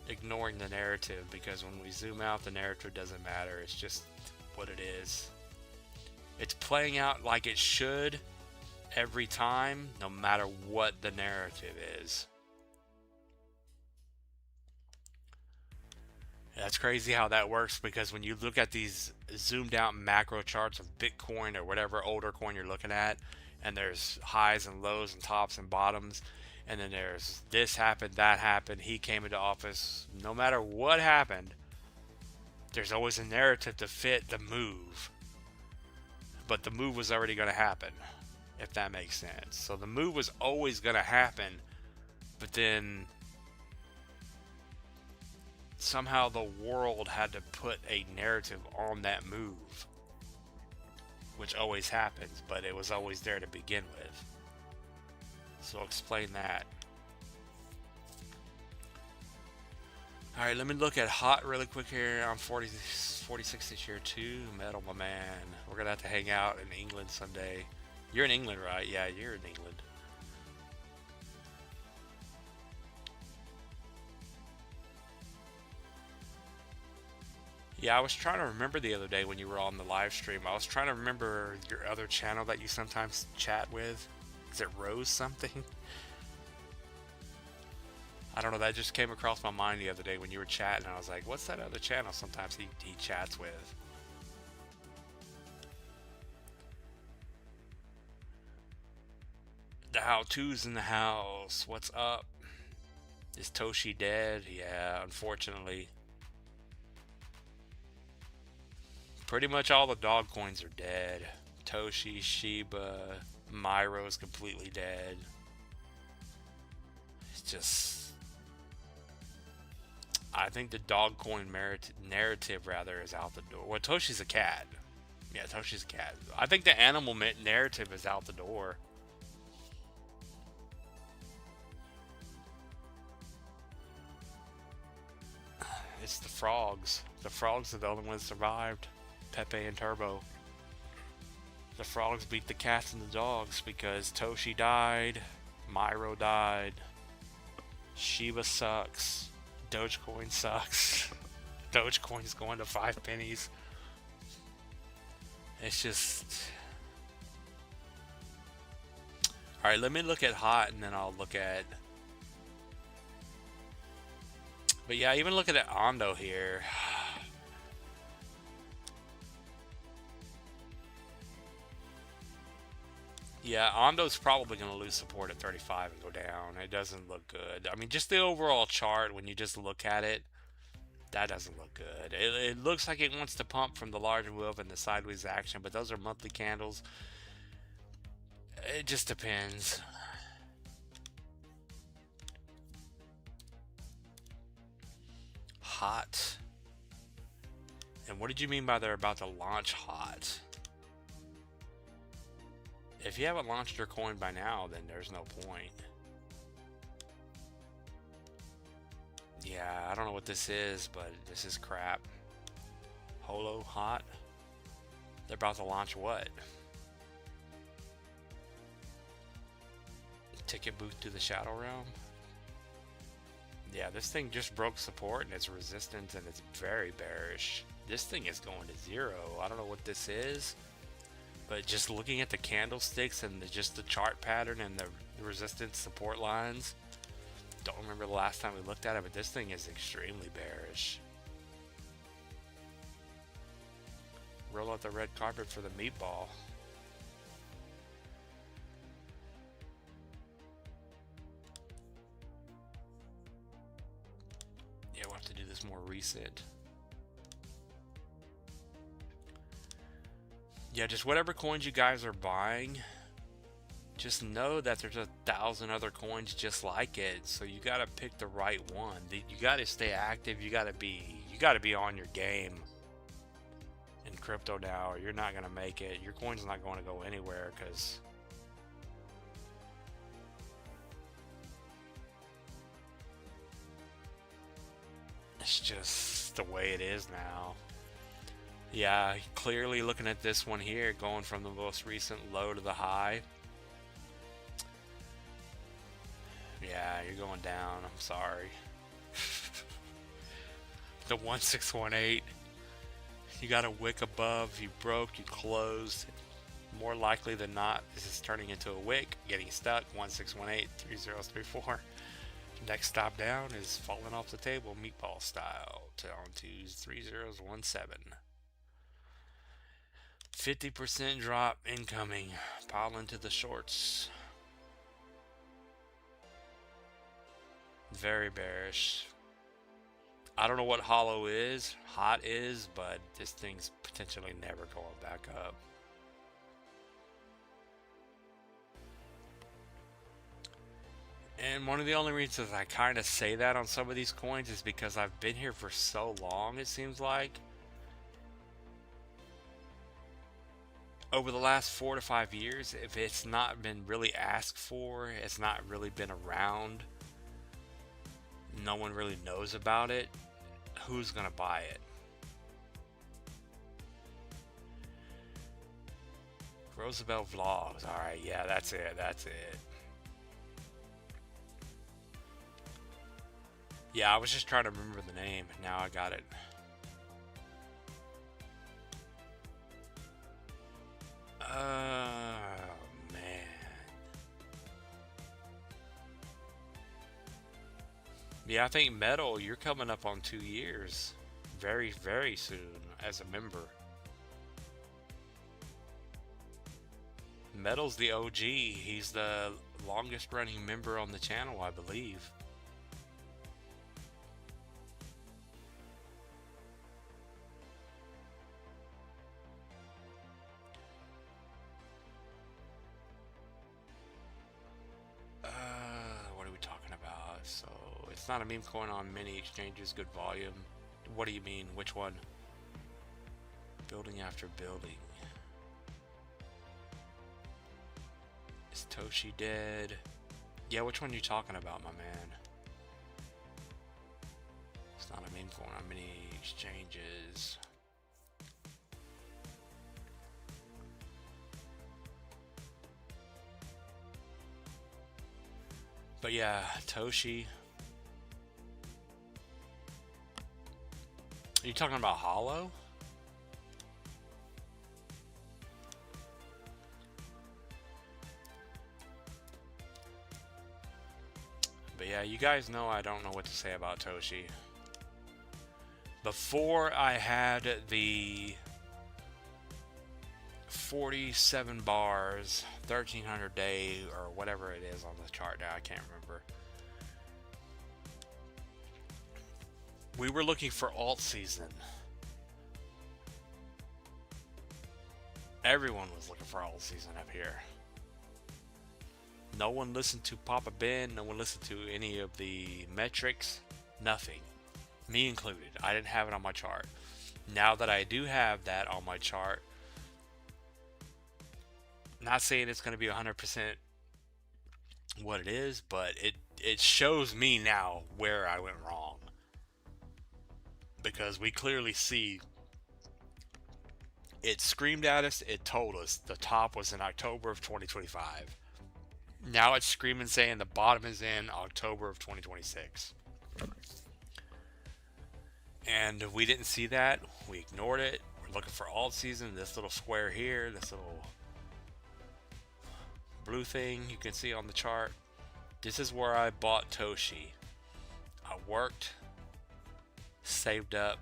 ignoring the narrative, because when we zoom out, the narrative doesn't matter. It's just what it is. It's playing out like it should every time, no matter what the narrative is. That's crazy how that works, because when you look at these zoomed out macro charts of Bitcoin or whatever older coin you're looking at, and there's highs and lows and tops and bottoms, and then there's this happened, that happened, he came into office. No matter what happened, there's always a narrative to fit the move. But the move was already going to happen, if that makes sense. So the move was always going to happen, but then somehow the world had to put a narrative on that move, which always happens, but it was always there to begin with. So explain that. All right, let me look at hot really quick here. I'm 46 this year too. Metal, my man. We're gonna have to hang out in England someday. You're in England, right? Yeah, you're in England. Yeah, I was trying to remember the other day when you were on the live stream. I was trying to remember your other channel that you sometimes chat with. Is it Rose something? I don't know, that just came across my mind the other day when you were chatting. I was like, what's that other channel sometimes he chats with? The how-to's in the house. What's up? Is Toshi dead? Yeah, unfortunately. Pretty much all the dog coins are dead. Toshi, Shiba, Myro's completely dead. It's just... I think the dog coin narrative rather is out the door. Well, Toshi's a cat. Yeah, Toshi's a cat. I think the animal narrative is out the door. It's the frogs. The frogs are the only ones survived. Pepe and Turbo. The frogs beat the cats and the dogs because Toshi died, Myro died, Shiba sucks, Dogecoin sucks. Dogecoin's going to 5 pennies. It's just... Alright, let me look at hot and then I'll look at... But yeah, even looking at Ondo here... Yeah, Ondo's probably going to lose support at 35 and go down. It doesn't look good. I mean, just the overall chart, when you just look at it, that doesn't look good. It looks like it wants to pump from the large move and the sideways action, but those are monthly candles. It just depends. Hot. And what did you mean by they're about to launch hot? If you haven't launched your coin by now, then there's no point. Yeah, I don't know what this is, but this is crap. Holo hot. They're about to launch what? Ticket booth to the Shadow Realm? Yeah, this thing just broke support and it's resistance and it's very bearish. This thing is going to zero. I don't know what this is. But just looking at the candlesticks and just the chart pattern and the resistance support lines, don't remember the last time we looked at it, but this thing is extremely bearish. Roll out the red carpet for the meatball. Yeah, we'll have to do this more recent. Yeah, just whatever coins you guys are buying, just know that there's 1,000 other coins just like it. So you gotta pick the right one. You gotta stay active. You gotta be on your game in crypto now, or you're not gonna make it. Your coin's not going to go anywhere because it's just the way it is now. Yeah, clearly looking at this one here, going from the most recent low to the high. Yeah, you're going down. I'm sorry. The 1618. You got a wick above. You broke. You closed. More likely than not, this is turning into a wick. Getting stuck. 1618, 3034. Next stop down is falling off the table, meatball style, to on to 3017. 50% drop incoming. Pile into the shorts. Very bearish. I don't know what hollow is, hot is, but this thing's potentially never going back up. And one of the only reasons I kind of say that on some of these coins is because I've been here for so long, it seems like. Over the last 4 to 5 years, if it's not been really asked for, it's not really been around, no one really knows about it, who's gonna buy it? Roosevelt Vlogs, alright, yeah, that's it, that's it. Yeah, I was just trying to remember the name, now I got it. Man. Yeah, I think Metal, you're coming up on 2 years. Very, very soon as a member. Metal's the OG. He's the longest running member on the channel, I believe. What are we talking about? So, it's not a meme coin on many exchanges, good volume. What do you mean? Which one? Building after building. Is Toshi dead? Yeah, which one are you talking about, my man? It's not a meme coin on many exchanges. But yeah, Toshi. Are you talking about Hollow? But yeah, you guys know I don't know what to say about Toshi. Before I had the 47 bars, 1300 day, or whatever it is on the chart now, I can't remember. We were looking for alt season. Everyone was looking for alt season up here. No one listened to Papa Ben, no one listened to any of the metrics, nothing. Me included. I didn't have it on my chart. Now that I do have that on my chart, not saying it's going to be 100% what it is, but it shows me now where I went wrong. Because we clearly see it screamed at us, it told us the top was in October of 2025. Now it's screaming saying the bottom is in October of 2026. And we didn't see that. We ignored it. We're looking for alt season. This little square here, this little blue thing you can see on the chart. This is where I bought Toshi. I worked, saved up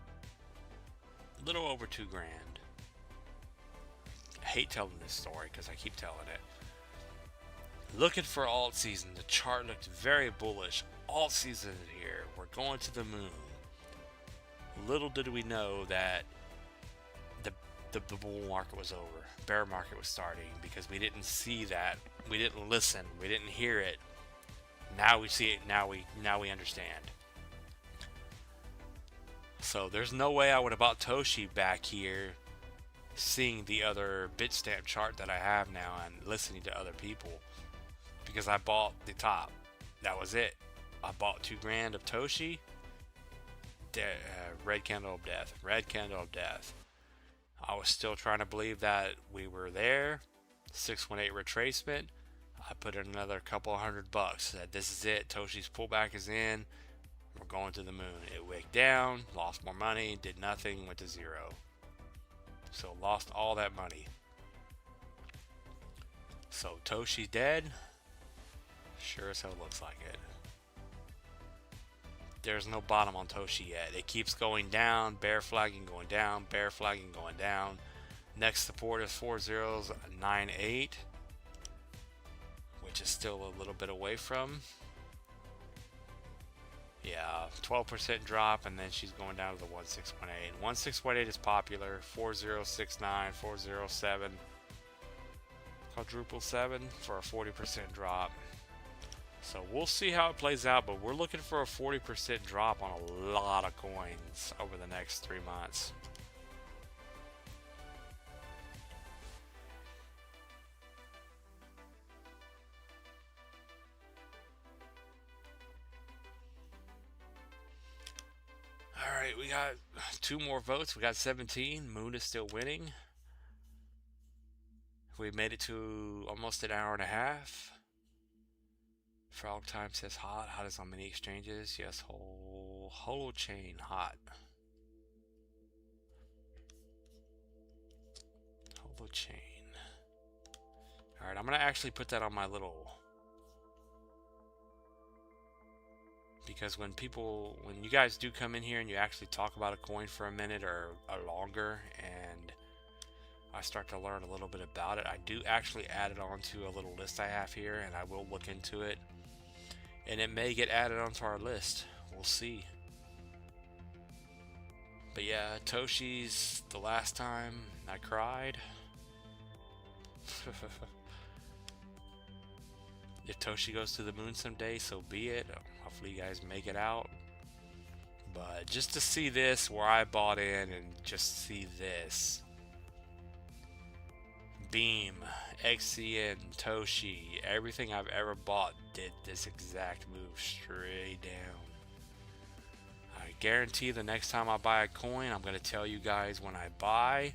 a little over $2 grand. I hate telling this story because I keep telling it. Looking for alt season. The chart looked very bullish. Alt season here. We're going to the moon. Little did we know that the bull market was over. Bear market was starting because we didn't see that. We didn't listen. We didn't hear it. Now we see it. Now we understand. So there's no way I would have bought Toshi back here, seeing the other Bitstamp chart that I have now and listening to other people, because I bought the top. That was it. I bought $2 grand of Toshi. Red candle of death. Red candle of death. I was still trying to believe that we were there. 618 retracement. I put in another couple $100. Said this is it. Toshi's pullback is in. We're going to the moon. It wicked down. Lost more money. Did nothing. Went to zero. So lost all that money. So Toshi's dead. Sure as hell looks like it. there's no bottom on Toshi yet. It keeps going down, bear flagging, going down, bear flagging, going down. Next support is 4098, which is still a little bit away from. Yeah, 12% drop, and then she's going down to the 1618. 1618 is popular. 4069, 407, quadruple 7 for a 40% drop. So we'll see how it plays out, but we're looking for a 40% drop on a lot of coins over the next 3 months. Alright, we got 2 more votes. We got 17. Moon is still winning. We made it to almost an hour and a half. Frog Time says hot. Hot is on many exchanges. Yes, holo chain hot. Holo chain. Alright, I'm going to actually put that on my little... Because when you guys do come in here and you actually talk about a coin for a minute or longer, and I start to learn a little bit about it, I do actually add it onto a little list I have here, and I will look into it. And it may get added onto our list. We'll see. But yeah, Toshi's the last time I cried. If Toshi goes to the moon someday, so be it. Hopefully you guys make it out. But just to see this where I bought in and just see this. Beam, XCN, Toshi, everything I've ever bought did this exact move straight down. I guarantee the next time I buy a coin, I'm going to tell you guys when I buy.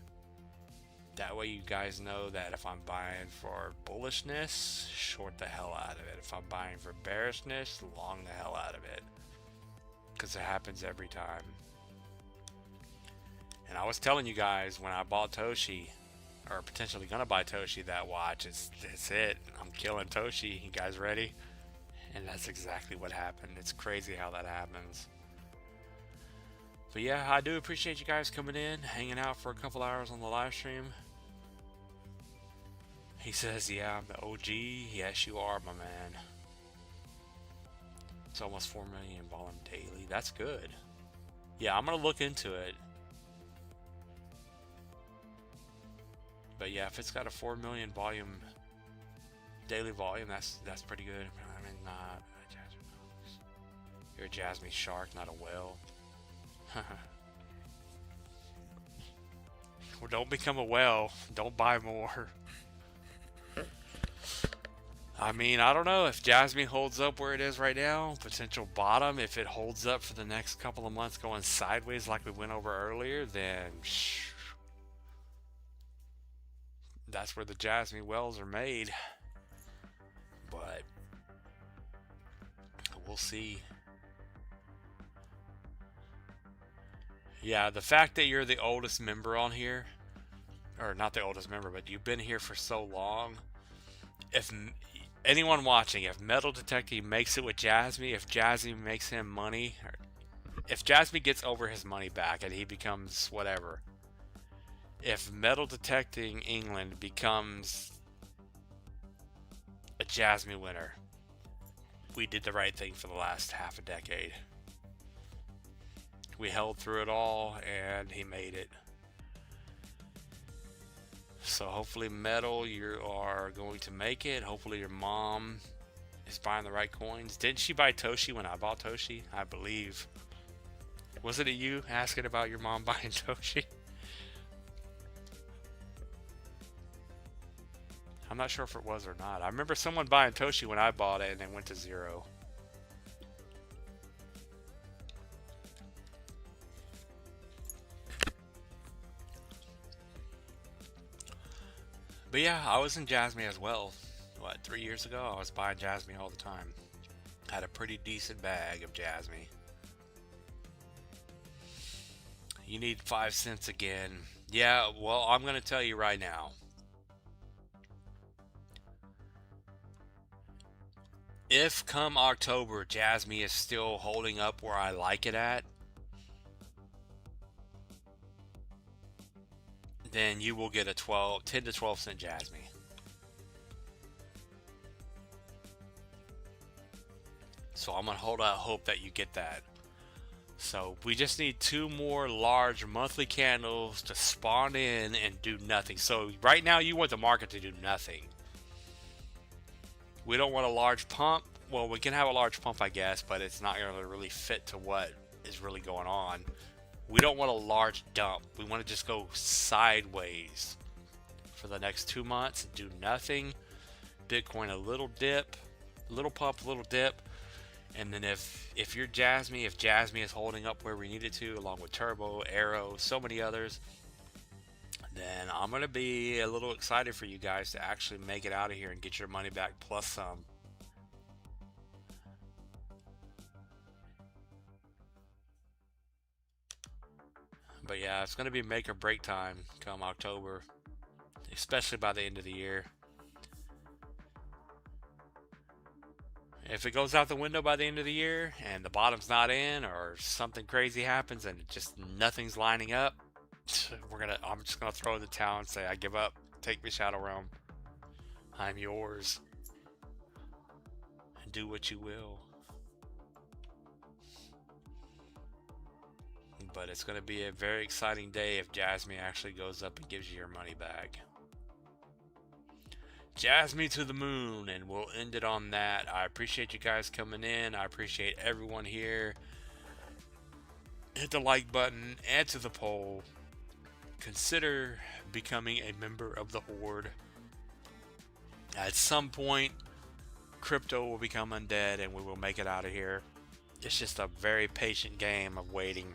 That way you guys know that if I'm buying for bullishness, short the hell out of it. If I'm buying for bearishness, long the hell out of it. Because it happens every time. And I was telling you guys when I bought Toshi, or potentially gonna buy Toshi, that watch, it's it. I'm killing Toshi. You guys ready? And that's exactly what happened. It's crazy how that happens. But yeah, I do appreciate you guys coming in, hanging out for a couple hours on the live stream. He says, yeah, I'm the OG. Yes, you are, my man. It's almost 4 million volume daily. That's good. Yeah, I'm going to look into it. But yeah, if it's got a 4 million volume, daily volume, that's pretty good. I mean, not a Jasmine. You're a Jasmine shark, not a whale. Well, don't become a whale. Don't buy more. I mean, I don't know if Jasmine holds up where it is right now. Potential bottom. If it holds up for the next couple of months going sideways like we went over earlier, then that's where the Jasmine wells are made. But we'll see. Yeah, the fact that you're the oldest member on here, or not the oldest member, but you've been here for so long, if anyone watching, if Metal Detecting makes it with Jasmine, if Jasmine makes him money, or if Jasmine gets over his money back and he becomes whatever, if Metal Detecting England becomes a Jasmine winner, we did the right thing for the last half a decade. We held through it all, and he made it. So hopefully, Metal, you are going to make it. Hopefully your mom is buying the right coins. Didn't she buy Toshi when I bought Toshi? I believe. Wasn't it you asking about your mom buying Toshi? I'm not sure if it was or not. I remember someone buying Toshi when I bought it, and it went to 0. But yeah, I was in Jasmine as well. What, 3 years ago? I was buying Jasmine all the time. Had a pretty decent bag of Jasmine. You need 5 cents again. Yeah, well, I'm going to tell you right now. If come October, Jasmine is still holding up where I like it at, then you will get a 10 to 12 cent Jasmine. So I'm going to hold out hope that you get that. So we just need 2 more large monthly candles to spawn in and do nothing. So right now you want the market to do nothing. We don't want a large pump. Well, we can have a large pump, I guess, but it's not going to really fit to what is really going on. We don't want a large dump. We want to just go sideways for the next 2 months and do nothing. Bitcoin a little dip, little pump, little dip. And then if you're Jasmine, if Jasmine is holding up where we need it to, along with Turbo, Arrow, so many others, then I'm going to be a little excited for you guys to actually make it out of here and get your money back plus some. But yeah, it's going to be make or break time come October, especially by the end of the year. If it goes out the window by the end of the year and the bottom's not in, or something crazy happens and just nothing's lining up, I'm just gonna throw in the towel and say I give up. Take me, Shadow Realm. I'm yours. And do what you will. But it's gonna be a very exciting day if Jasmine actually goes up and gives you your money back. Jasmine to the moon, and we'll end it on that. I appreciate you guys coming in. I appreciate everyone here. Hit the like button, answer the poll, consider becoming a member of the Horde. At some point, crypto will become undead and we will make it out of here. It's just a very patient game of waiting,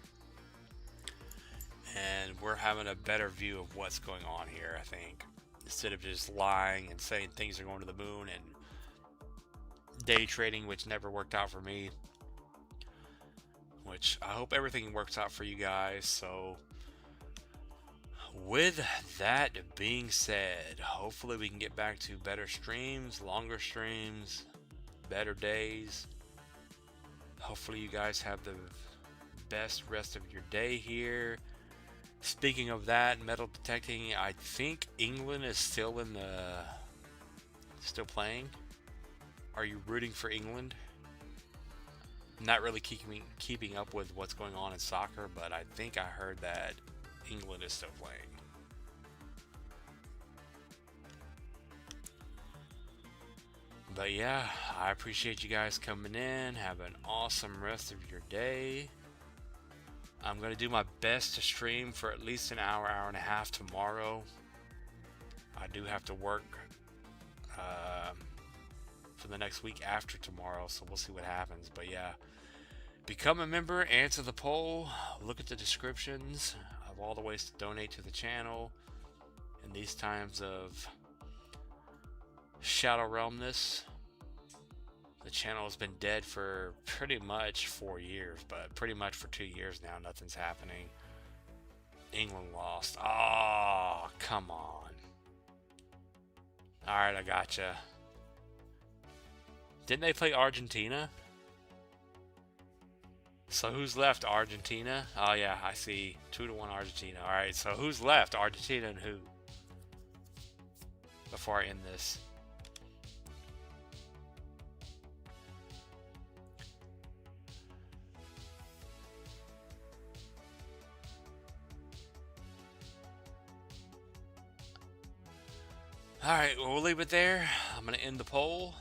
and we're having a better view of what's going on here, I think. Instead of just lying and saying things are going to the moon and day trading, which never worked out for me. Which I hope everything works out for you guys. So with that being said, hopefully we can get back to better streams, longer streams, better days. Hopefully you guys have the best rest of your day here. Speaking of that, metal detecting, I think England is still still playing. Are you rooting for England? Not really keeping up with what's going on in soccer, but I think I heard that England is still playing. But yeah, I appreciate you guys coming in. Have an awesome rest of your day. I'm going to do my best to stream for at least an hour, hour and a half tomorrow. I do have to work for the next week after tomorrow, so we'll see what happens. But yeah, become a member, answer the poll, look at the descriptions of all the ways to donate to the channel. In these times of Shadow Realmness, the channel has been dead for pretty much 4 years, but pretty much for 2 years now, nothing's happening. England lost. Oh, come on. Alright, I gotcha. Didn't they play Argentina? So who's left? Argentina? Oh yeah, I see. 2-1 Argentina. Alright, so who's left? Argentina and who? Before I end this. Alright, well, we'll leave it there. I'm going to end the poll.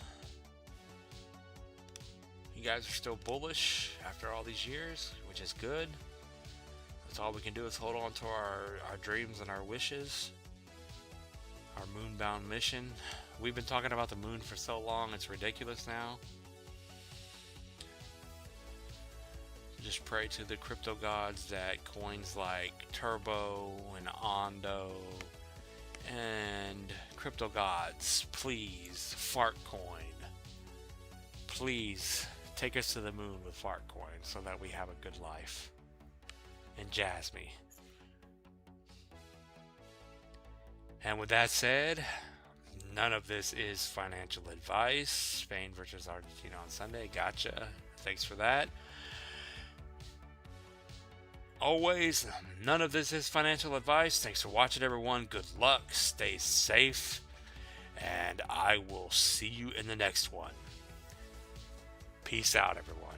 You guys are still bullish after all these years, which is good. That's all we can do is hold on to our dreams and our wishes. Our moonbound mission. We've been talking about the moon for so long, it's ridiculous now. Just pray to the crypto gods that coins like Turbo and Ondo and crypto gods, please, Fartcoin, please take us to the moon with Fartcoin so that we have a good life. And Jasmine. And with that said, None of this is financial advice. Spain versus Argentina on Sunday. Gotcha. Thanks for that. Always, none of this is financial advice. Thanks for watching, everyone. Good luck. Stay safe. And I will see you in the next one. Peace out, everyone.